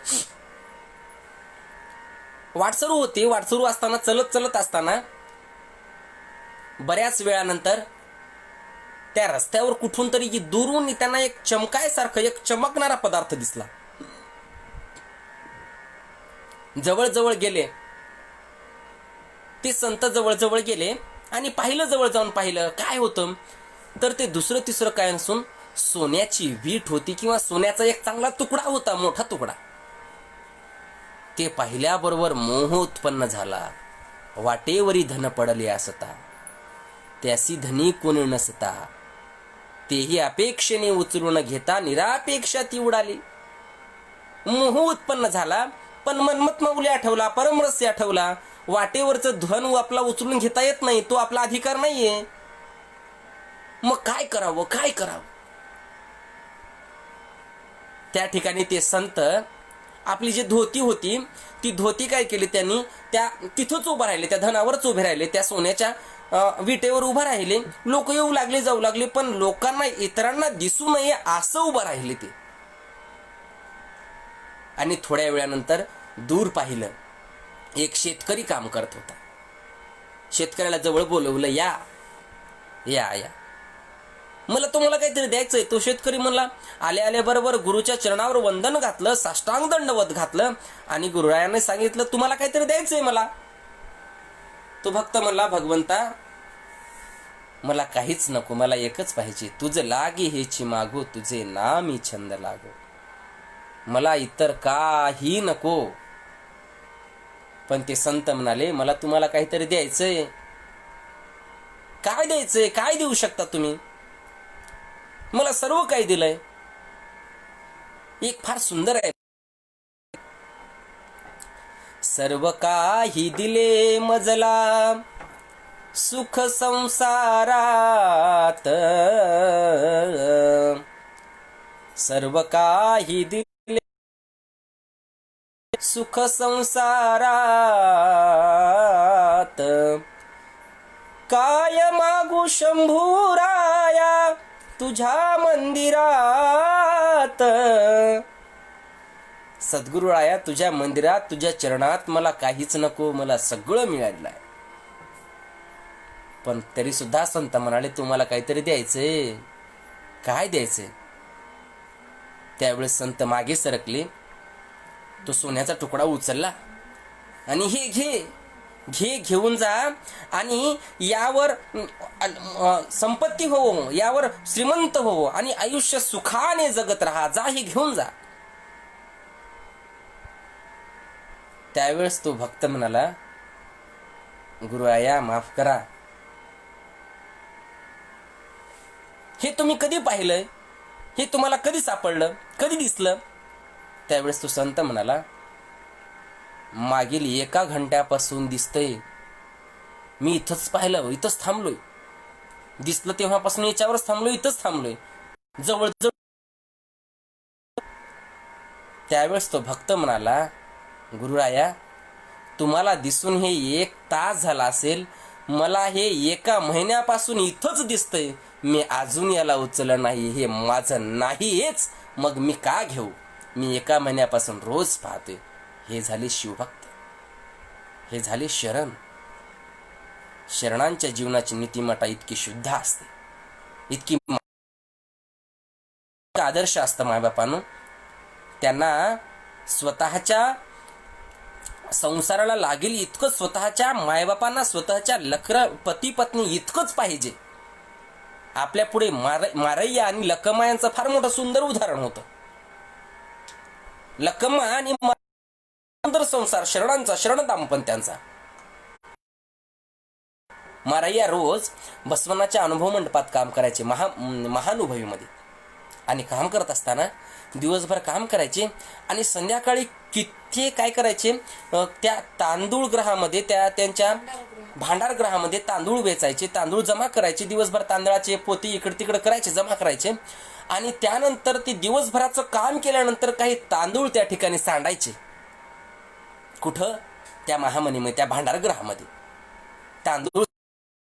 वाट सुरू होती. वाट सुरू असताना, चलत चलत असताना बऱ्याच वेळानंतर त्या रस्त्यावर कुठून तरी दुरून त्यांना एक चमकायसारखं, एक चमकणारा पदार्थ दिसला. जवळ जवळ गेले ते संत जवळ गेले आणि पाहिलं, जवळ जाऊन पाहिलं काय होतं, तर ते दुसरं तिसरं काय नसून सोन्याची वीट होती किंवा सोन्याचा एक चांगला तुकडा होता, मोठा तुकडा. ते पाहिल्याबरोबर मोह उत्पन्न झाला. वाटेवरी धन पडले असता, त्यासी धनी कोणी नसता, तेही अपेक्षेने उचलून घेता निरापेक्षा ती उडाली. मोह उत्पन्न झाला, पण मनमत मौली आठवला, परमरस्य आठवला. वाटेवरचं धन आपला उचलून घेता येत नाही, तो आपला अधिकार नाहीये. मग काय करावं, काय करावं? त्या ठिकाणी ते संत आपली जी धोती होती, ती धोती काय केली त्यांनी, त्या तिथंच उभं राहिले, त्या धनावरच उभे राहिले, त्या सोन्याच्या विटेवर उभं राहिले. लोक येऊ लागले, जाऊ लागले, पण लोकांना, इतरांना दिसू नये असं उभं राहिले ते. आणि थोड्या वेळानंतर दूर पाहिलं, एक शेतकरी काम करत होता. शेतकऱ्याला जवळ बोलवलं, या या या, मला तुम्हाला काहीतरी द्यायचंय. तो शेतकरी म्हणला, आले आले बरोबर गुरुच्या चरणावर वंदन घातलं, साष्टांग दंडवत घातलं आणि गुरुरायाने सांगितलं, तुम्हाला काहीतरी द्यायचंय मला. तो भक्त म्हणला, भगवंता मला काहीच नको, मला एकच पाहिजे, तुझं लागे हेची मागो, तुझे नामी छंद लागो, मला इतर काही नको. पण ते संत म्हणाले, मला तुम्हाला काहीतरी द्यायचंय. काय द्यायचंय, काय देऊ शकता तुम्ही? मला सर्व काही दिलंय. एक फार सुंदर आहे, सर्व काही दिले मजला सुख संसारात, सर्व काही दिले सुख संसारात, काय मागू शंभूराया तुझ्या मंदिरात. सद्गुरुराया तुझ्या मंदिरात, तुझ्या चरणात मला काहीच नको, मला सगळं मिळालं आहे. पण तरी सुद्धा संत म्हणाले, तुम्हाला काहीतरी द्यायचंय. काय द्यायचंय? त्यावेळेस संत मागे सरकले, तो सोन्याचा तुकडा उचलला आणि हे घे, घेऊन जा आणि यावर संपत्ती हो, यावर श्रीमंत हो आणि आयुष्य सुखाने जगत राहा, जा हे घेऊन जा. त्यावेळेस तो भक्त म्हणाला, गुरुराया माफ करा, हे तुम्ही कधी पाहिलंय? हे तुम्हाला कधी सापडलं, कधी दिसलं? त्यावेळेस तो संत म्हणाला, मागील 1 घंट्यापासून दिसतंय, मी इथंच पाहिलं, इथंच थांबलोय, दिसलं तेव्हापासून याच्यावरच थांबलोय, इथंच थांबलोय, जवळ जवळ. त्यावेळेस तो भक्त म्हणाला, गुरुराया तुम्हाला दिसून हे 1 तास झाला असेल, मला हे 1 महिन्यापासून इथंच दिसतंय, मी अजून याला उचललं नाही, हे माझं नाहीच, मग मी का घेऊ? मी 1 महिन्यापासून रोज पाहतोय. हे झाले शिवभक्त, हे झाले शरण. शरणांच्या जीवनाची नीतिमत्ता इतकी शुद्ध असते, इतकी आदर्श असतं मायबापानं. त्यांना स्वतःच्या संसाराला लागेल इतकं, स्वतःच्या मायबापांना, स्वतःच्या पती पत्नी इतकंच पाहिजे. आपल्या पुढे मारैया आणि लकमा यांचं फार मोठं सुंदर उदाहरण होतं. लकमा आणि सुंदर संसार, शरणांचा, शरण दाम्पत्यांचा. मारैया रोज बसवनाच्या अनुभव मंडपात काम करायचे, महानुभवीमध्ये. आणि काम करत असताना दिवसभर काम करायचे आणि संध्याकाळी किती काय करायचे, त्या तांदूळ ग्रहामध्ये, त्यांच्या भांडार ग्रहामध्ये तांदूळ वेचायचे, तांदूळ जमा करायचे, दिवसभर तांदळाचे पोती इकडे तिकडे करायचे, जमा करायचे. आणि त्यानंतर ते दिवसभराचं काम केल्यानंतर काही तांदूळ त्या ठिकाणी सांडायचे. कुठं? त्या महामनीमध्ये, त्या भांडार ग्रहामध्ये तांदूळ.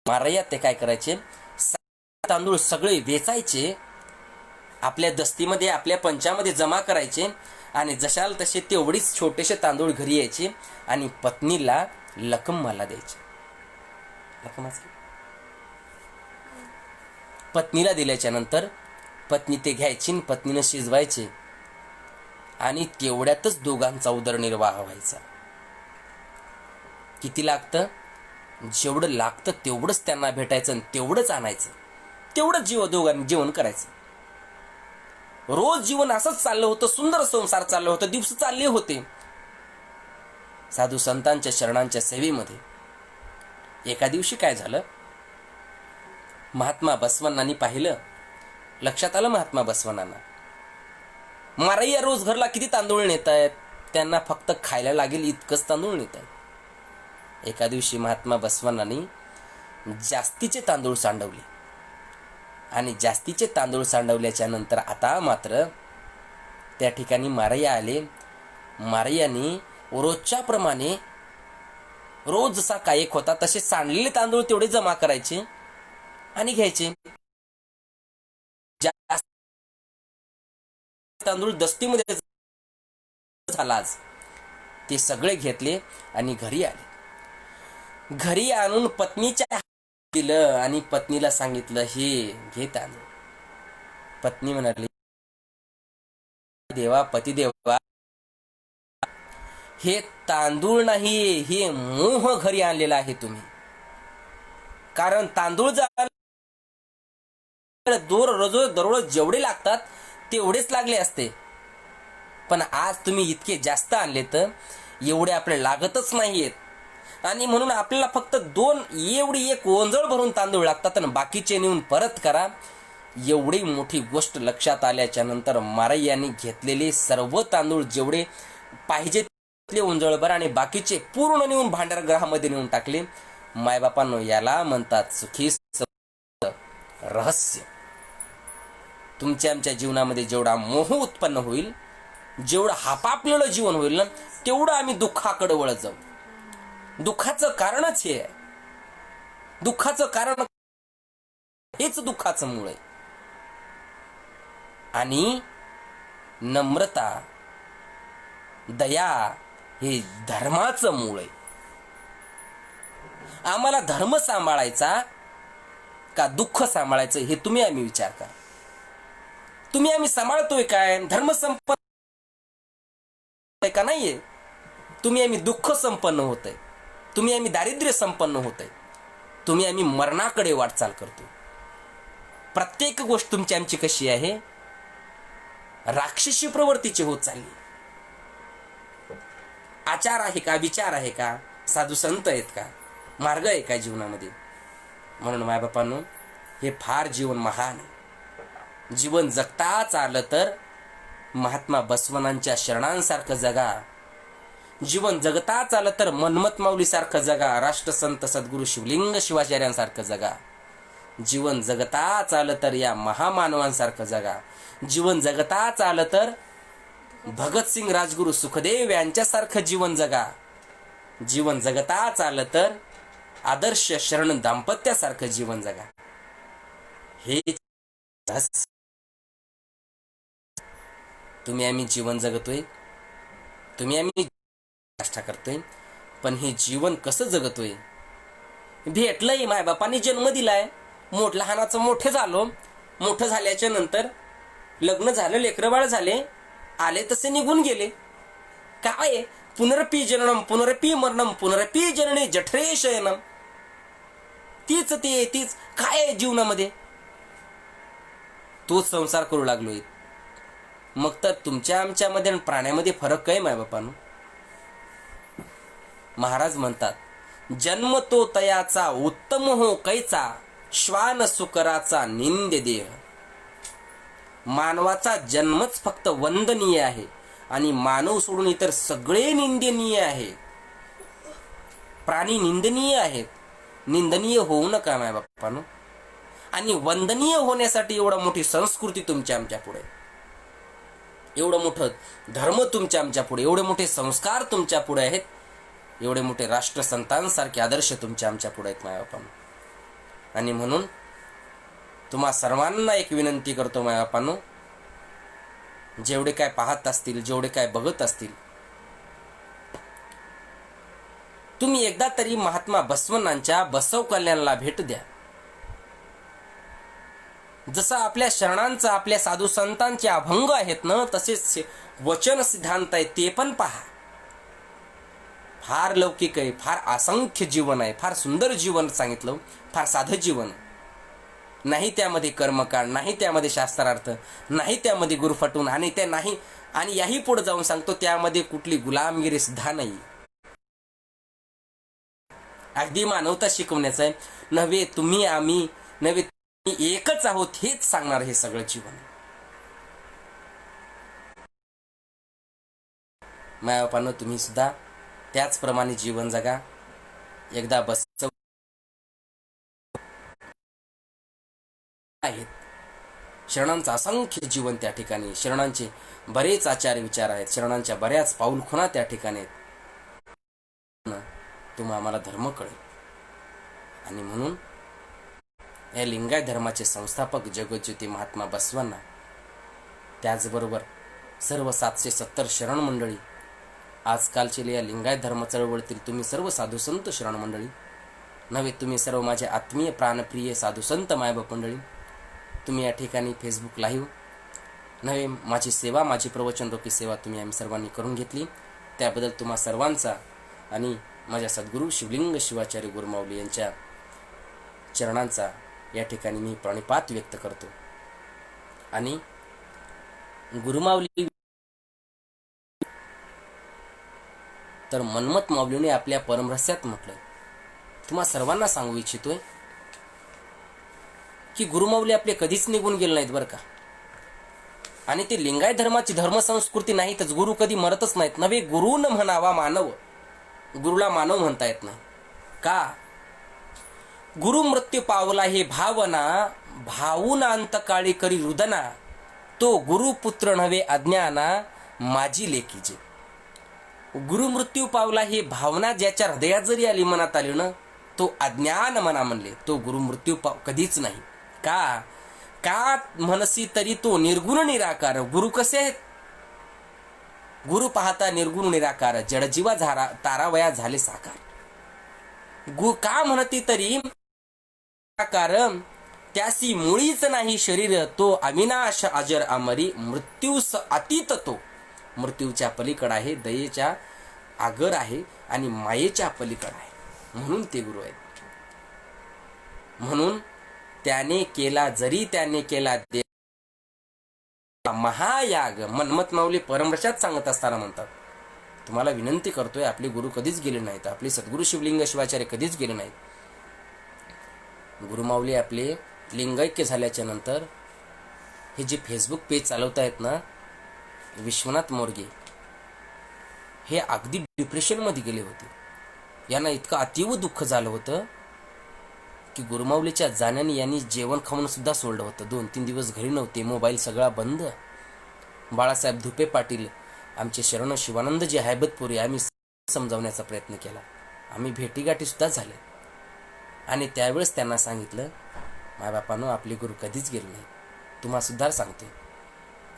मारैया ते काय करायचे, तांदूळ सगळे वेचायचे, आपल्या दस्तीमध्ये, आपल्या पंचामध्ये जमा करायचे आणि जशाल तसे तेवढीच छोटेसे तांदूळ घरी यायचे आणि पत्नीला लकमाला द्यायचे. पत्नीला दिल्याच्या नंतर पत्नी ते घ्यायची, पत्नीनं शिजवायचे आणि तेवढ्यातच दोघांचा उदरनिर्वाह व्हायचा. किती लागतं? जेवढं लागतं तेवढंच त्यांना भेटायचं आणि तेवढंच आणायचं, तेवढंच जीवन करायचं. रोज जीवन असंच चाललं होतं, सुंदर संसार चाललं होतं, दिवस चालले होते साधू संतांच्या शरणांच्या सेवेमध्ये. एका दिवशी काय झालं, महात्मा बसवण्णांनी पाहिलं, लक्षात आलं महात्मा बसवण्णांना, मारैया रोज घरला किती तांदूळ नेत आहेत, त्यांना फक्त खायला लागेल इतकंच तांदूळ नेत आहेत. एका दिवशी महात्मा बसवण्णांनी जास्तीचे तांदूळ सांडवले आणि जास्तीचे तांदूळ सांडवल्याच्या नंतर आता मात्र त्या ठिकाणी मारैया आले. मारैयानी रोजच्या प्रमाणे रोज जसा कायक होता तसे सांडलेले तांदूळ तेवढे जमा करायचे आणि घ्यायचे. तांदूळ दस्तीमध्ये झाला आज, ते सगळे घेतले आणि घरी आले. घरी आणून पत्नीच्या दिलं आणि पत्नीला सांगितलं, हे घे तांदूळ. पत्नी म्हणाली, देवा पतिदेवा, हे तांदूळ नाही, हे मोह घरी आणलेला आहे तुम्ही. कारण तांदूळ दररोज जेवढे लागतात तेवढेच लागले असते, पण आज तुम्ही इतके जास्त आणले तर एवढे आपले लागतच नाहीयेत आणि म्हणून आपल्याला फक्त एवढी एक ओंजळ भरून तांदूळ लागतात आणि बाकीचे नेऊन परत करा. एवढी मोठी गोष्ट लक्षात आल्याच्या नंतर मारैयांनी घेतलेले सर्व तांदूळ जेवढे पाहिजे ते ओंजळभर आणि बाकीचे पूर्ण नेऊन भांडारगृहामध्ये नेऊन टाकले. मायबापांनो, याला म्हणतात सुखी रहस्य. तुमच्या आमच्या जीवनामध्ये जेवढा मोह उत्पन्न होईल, जेवढं हापापलेलं जीवन होईल ना, तेवढं आम्ही दुःखाकडे वळत जाऊ. दुःखाचं कारणच हे आहे. दुःखाचं कारण हेच दुःखाचं मूळ आहे. आणि नम्रता, दया हे धर्माचं मूळ आहे. आम्हाला धर्म सांभाळायचा का दुःख सांभाळायचं हे तुम्ही आम्ही विचार करा. तुम्ही आम्ही सांभाळतोय काय? धर्म संपन्न का नाहीये? तुम्ही आम्ही दुःख संपन्न होतंय, तुम्ही आम्ही दारिद्र्य संपन्न होतंय, तुम्ही आम्ही मरणाकडे वाटचाल करतो. प्रत्येक गोष्ट तुमची आमची कशी आहे? राक्षसी प्रवृत्तीची होत चालली. आचार आहे का? विचार आहे का? साधू संत आहेत का? मार्ग आहे का जीवनामध्ये? म्हणून मायबापांनो, हे फार जीवन महान आहे. जीवन जगताच आलं तर महात्मा बसवण्णांच्या शरणांसारखं जगा. जीवन जगताच आलं तर मनमत माऊलीसारखं जगा. राष्ट्रसंत सद्गुरू शिवलिंग शिवाचार्यांसारखं जगा. जीवन जगताच आलं तर या महामानवांसारखं जगा. जीवन जगताच आलं तर भगतसिंग, राजगुरू, सुखदेव यांच्यासारखं जीवन जगा. जीवन जगताच आलं तर आदर्श शरण दाम्पत्यासारखं जीवन जगा. हे तुम्ही आम्ही जीवन जगतोय, तुम्ही आम्ही चेष्टा करतोय, पण हे जीवन कसं जगतोय? भेटलंय, मायबापांनी जन्म दिलाय, लहानाचं मोठे झालो, मोठं झाल्याच्या नंतर लग्न झालं, लेकरबाळ झाले, आले तसे निघून गेले. काय पुनरपी जननम पुनरपी मरणम पुनरपी जनने जठरे शयनम. तीच काय आहे जीवनामध्ये? तोच संसार करू लागलोय. मग तर तुमच्या आमच्यामध्ये आणि प्राण्यामध्ये फरक काय मायबापांनो? महाराज म्हणतात, जन्म तो तयाचा उत्तम हो कैचा, श्वान सुकराचा निंद देह. मानवाचा जन्मच फक्त वंदनीय आहे आणि मानव सोडून इतर सगळे निंदनीय आहे. प्राणी निंदनीय आहेत. निंदनीय होऊ नका मायबापांनो. आणि वंदनीय होण्यासाठी एवढा मोठी संस्कृती तुमच्या आमच्या पुढे, एवढं मोठं धर्म तुमच्या आमच्या पुढे, एवढे मोठे संस्कार तुमच्या पुढे आहेत, एवढे मोठे राष्ट्रसंतांसारखे आदर्श तुमच्या आमच्या पुढे आहेत मायबापांनो. आणि म्हणून तुम्हा सर्वांना एक विनंती करतो मायबापांनो, जेवढे काय पाहत असतील, जेवढे काय बघत असतील, तुम्ही एकदा तरी महात्मा बसवण्णांच्या बसव कल्याणला भेट द्या. जसं आपल्या शरणांचा, आपल्या साधू संतांचे अभंग आहेत ना, तसेच वचन सिद्धांत आहे ते पण पहा. फार लौकिक आहे, फार असंख्य जीवन आहे, फार सुंदर जीवन सांगितलं, फार साधं जीवन. नाही त्यामध्ये कर्मकांड, नाही त्यामध्ये शास्त्रार्थ, नाही त्यामध्ये गुरफटून, आणि त्या नाही, आणि याही पुढे जाऊन सांगतो त्यामध्ये कुठली गुलामगिरी सुद्धा नाही. अगदी मानवता शिकवण्याचं आहे. नव्हे तुम्ही आम्ही नव्हे तुम्ही एकच आहोत हेच सांगणार हे सगळं जीवन. मायाबापांनो, तुम्ही सुद्धा त्याचप्रमाणे जीवन जगा. एकदा बस आहेत शरणांचं असंख्य जीवन त्या ठिकाणी, शरणांचे बरेच आचार विचार आहेत, शरणांच्या बऱ्याच पाऊलखुणा त्या ठिकाणी आहेत. तुम्हा आम्हाला धर्म कळेल. आणि म्हणून या लिंगायत धर्माचे संस्थापक जगज्योती महात्मा बसवांना, त्याचबरोबर सर्व 770 शरण मंडळी, आजकालचे या लिंगायत धर्म चळवळीतील तुम्ही सर्व साधू संत शरण मंडळी नव्हे, तुम्ही सर्व माझे आत्मीय प्राणप्रिय साधू संत मायबाप मंडळी, तुम्ही या ठिकाणी फेसबुक लाईव्ह नव्हे माझी सेवा, माझी प्रवचन रोखी सेवा तुम्ही आम्ही सर्वांनी करून घेतली. त्याबद्दल तुम्हा सर्वांचा आणि माझ्या सद्गुरू शिवलिंग शिवाचार्य गुरुमाऊली यांच्या चरणांचा या ठिकाणी मी प्रणिपात व्यक्त करतो. आणि गुरुमाऊली तर मनमत माऊलीने आपल्या परमरहस्यात म्हटलं, तुम्हा सर्वांना सांगू इच्छितोय की गुरुमाऊली आपले कधीच निघून गेले नाहीत बरं का. आणि ते लिंगायत धर्माची धर्मसंस्कृती नाहीतच. गुरु कधी मरतच नाहीत. नव्हे गुरु न म्हणावा मानव, गुरुला मानव म्हणता येत नाही का. गुरु मृत्यू पावला हे भावना, भावून अंतकाळी करी रुदना, तो गुरुपुत्र नव्हे अज्ञाना, माझी लेकीजे. गुरु मृत्यू पावला हे भावना ज्याच्या हृदयात जरी आली, मनात आली ना, तो अज्ञान मना म्हणले, तो गुरु मृत्यू कधीच नाही. का का म्हणसी तरी तो निर्गुण निराकार. गुरु कसे आहेत? गुरु पाहता निर्गुण निराकार, जडजीवा तारावया झाले साकार. का म्हणती तरी कारण त्यासी मुळीच नाही शरीर, तो अविनाश अजर अमरी, मृत्यूस अतीत तो. मृत्यूच्या पलीकड आहे, दयेच्या आगर आहे आणि मायेच्या पलीकड आहे. म्हणून ते गुरु आहेत. म्हणून त्याने केला, जरी त्याने केला महायाग. मनमत माऊली परमरशात सांगत असताना म्हणतात, तुम्हाला विनंती करतोय, आपले गुरु कधीच गेले नाहीत, आपले सद्गुरू शिवलिंग शिवाचार्य कधीच गेले नाहीत. गुरुमाऊली आपले लिंगैक्य झाल्याच्या नंतर हे जे फेसबुक पेज चालवतायत ना, विश्वनाथ मोरगे, हे अगदी डिप्रेशनमध्ये गेले होते. यांना इतकं अतीव दुःख झालं होतं की गुरुमाऊलीच्या जाण्याने यांनी जेवण खाऊन सुद्धा सोडलं होतं. 2-3 दिवस घरी नव्हते, मोबाईल सगळा बंद. बाळासाहेब धुपे पाटील, आमचे शरण शिवानंद जे हैबतपुरी, आम्ही समजावण्याचा प्रयत्न केला, आम्ही भेटीगाठी सुद्धा झाले. आणि त्यावेळेस त्यांना सांगितलं, मायबापांनो, आपले गुरु कधीच गेले नाही, तुम्हा सुद्धा सांगते.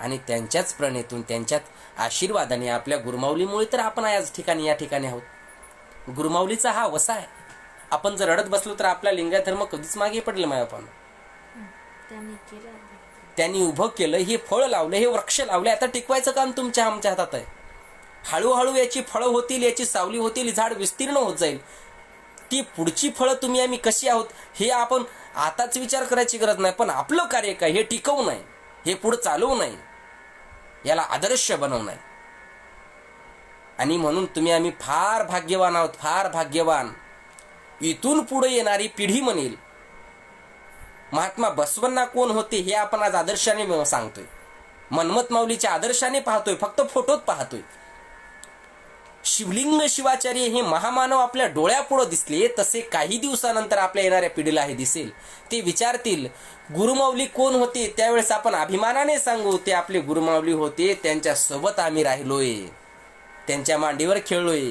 आणि त्यांच्याच प्रणेतून, त्यांच्याच आशीर्वादाने, आपल्या गुरुमाऊलीमुळे तर आपण या ठिकाणी आहोत. गुरुमाऊलीचा हा वसा आहे. आपण जर रडत बसलो तर आपला लिंगायत धर्म कधीच मागे पडले. मायबापांनो, त्यांनी उभं केलं, हे फळ लावलं, हे वृक्ष लावले. आता टिकवायचं काम तुमच्या आमच्या हातात आहे. हळूहळू याची फळं होतील, याची सावली होतील, झाड विस्तीर्ण होत जाईल. ती पुढची फळं तुम्ही आम्ही कशी आहोत हे आपण आताच विचार करायची गरज नाही. पण आपलं कार्य काय, हे टिकवू नये, हे पुढे चालवू नये, याला आदर्श बनवू नये. आणि म्हणून तुम्ही आम्ही फार भाग्यवान आहोत, फार भाग्यवान. इथून पुढे येणारी पिढी म्हणेल महात्मा बसवण्णा कोण होते हे आपण आज आदर्शाने सांगतोय. मनमत माऊलीच्या आदर्शाने पाहतोय, फक्त फोटोत पाहतोय. शिवलिंग शिवाचार्य हे महामानव आपल्या डोळ्यापुढे दिसले, तसे काही दिवसानंतर आपल्या येणाऱ्या पिढीला हे दिसेल. ते विचारतील गुरुमाऊली कोण होते, त्यावेळेस आपण अभिमानाने सांगू ते आपले गुरुमाऊली होते, त्यांच्या सोबत आम्ही राहिलोय, त्यांच्या मांडीवर खेळलोय.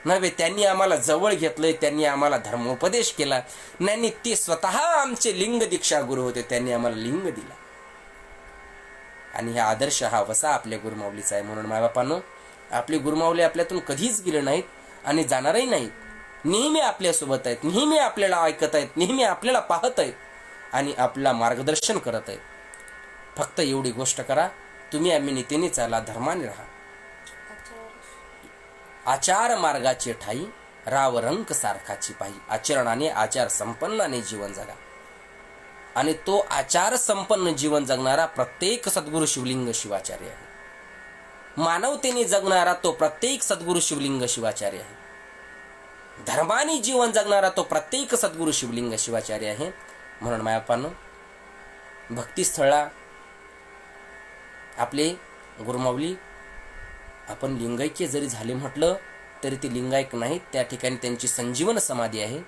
नव्हे त्यांनी आम्हाला जवळ घेतलंय, त्यांनी आम्हाला धर्मोपदेश केला. नाही, ते स्वतः आमचे लिंग दीक्षा गुरु होते, त्यांनी आम्हाला लिंग दिला. आणि हा आदर्श, हा वसा आपल्या गुरुमाऊलीचा आहे. म्हणून मायबापांनो, आपले गुरुमाऊली आपल्यातून कधीच गेले नाहीत आणि जाणारही नाहीत. नेहमी आपल्यासोबत आहेत, नेहमी आपल्याला ऐकत आहेत, नेहमी आपल्याला पाहत आहेत आणि आपला मार्गदर्शन करत आहेत. फक्त एवढी गोष्ट करा, तुम्ही आम्ही नीतीने चाला, धर्माने राहा. आचार मार्गाचे ठाई राव रंक सारखाची पाही. आचरणाने आचार संपन्नाने जीवन जगा. आणि तो आचार संपन्न जीवन जगणारा प्रत्येक सद्गुरु शिवलिंग शिवाचार्य आहे. मानवतेने जगणारा तो प्रत्येक सद्गुरु शिवलिंग शिवाचार्य आहे. धर्माने जीवन जगणारा तो प्रत्येक सद्गुरु शिवलिंग शिवाचार्य आहे. म्हणून मायापानं भक्तिस्थळा आपले गुरुमाऊली आपण लिंगायक्य जरी झाले म्हटलं तरी ते लिंगायक नाहीत. त्या ठिकाणी त्यांची संजीवन समाधी आहे.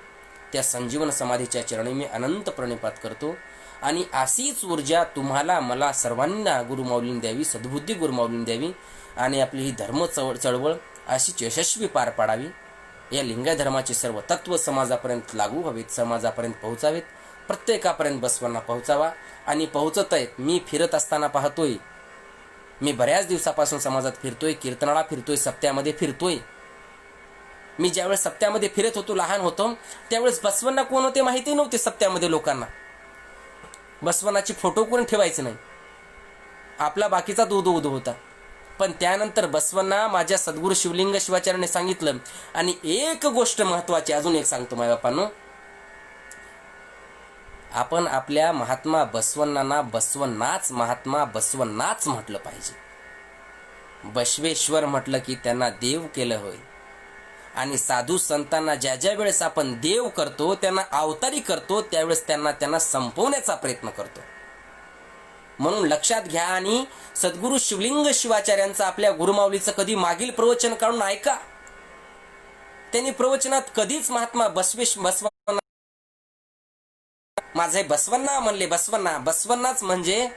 त्या संजीवन समाधीच्या चरणी मी अनंत प्रणिपात करतो. आणि अशीच ऊर्जा तुम्हाला मला सर्वांना गुरुमाऊलींनी द्यावी, सद्बुद्धी गुरुमाऊलींनी द्यावी आणि आपली ही धर्म चळवळ अशीच यशस्वी पार पाडावी. या लिंगाय धर्माचे सर्व तत्व समाजापर्यंत लागू व्हावेत, समाजापर्यंत पोहोचावेत, प्रत्येकापर्यंत बसवांना पोहोचावा. आणि पोहोचत आहेत. मी फिरत असताना पाहतोय, मी बऱ्याच दिवसापासून समाजात फिरतोय, कीर्तनाला फिरतोय, सप्त्यामध्ये फिरतोय. मी ज्यावेळेस सप्त्यामध्ये फिरत होतो, लहान होतो, त्यावेळेस बसवण्णा कोण होते माहिती नव्हते. सप्त्यामध्ये लोकांना बसवण्णाची फोटो कोण ठेवायचे नाही. आपला बाकीचा दूध होता. पण त्यानंतर बसवण्णा माझ्या सद्गुरू शिवलिंग शिवाचार्याने सांगितलं. आणि एक गोष्ट महत्वाची अजून एक सांगतो माय बापांनो, आपण आपल्या महात्मा बसवण्णांना बसवण्णाच महात्मा बसवण्णाच म्हटलं पाहिजे. बसवेश्वर म्हटलं की त्यांना देव केलं होय. आणि साधू संतांना ज्या ज्या वेळेस आपण देव करतो, त्यांना अवतारी करतो, त्यावेळेस त्यांना संपवण्याचा प्रयत्न करतो. म्हणून लक्षात घ्या. आणि सद्गुरू शिवलिंग शिवाचार्यांचं आपल्या गुरुमाऊलीचं कधी मागील प्रवचन काढून ऐका. त्यांनी प्रवचनात कधीच महात्मा बसवण्णा माझे बसवण्णा म्हणले. बसवण्णाच म्हणजे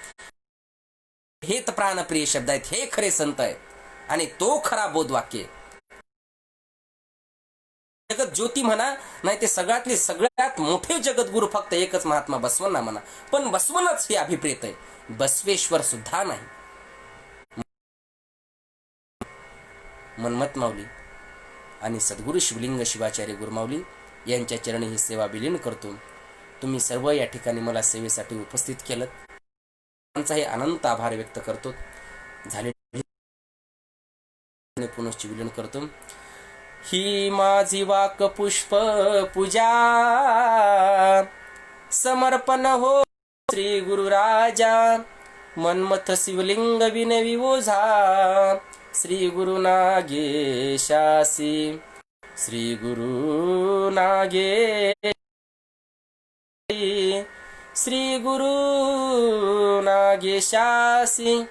हे तर प्राणप्रिय शब्द आहेत, हे खरे संत आहेत. आणि तो खरा बोधवाक्य. जगत ज्योती म्हणा, नाही ते सगळ्यात मोठे जगद्गुरु फक्त एकच महात्मा बसवण्णा म्हणा. पण बसवण्णाच हे अभिप्रेत आहे, बसवेश्वर सुद्धा नाही. मनमत माऊली आणि सद्गुरू शिवलिंग शिवाचार्य गुरुमाऊली यांच्या चरणी ही सेवा विलीन करतो. तुम्ही सर्व या ठिकाणी मला सेवेसाठी उपस्थित केलं, त्यांचा हे अनंत आभार व्यक्त करतो. झाले पुनश्च विलीन करतो. ही माझी वाक पुष्प पूजा समर्पण हो श्री गुरुराजा. मनमथ शिवलिंग विनवी ओझा श्री गुरु नागेशासी. श्री गुरु नागे श्री गुरु नागेशासी.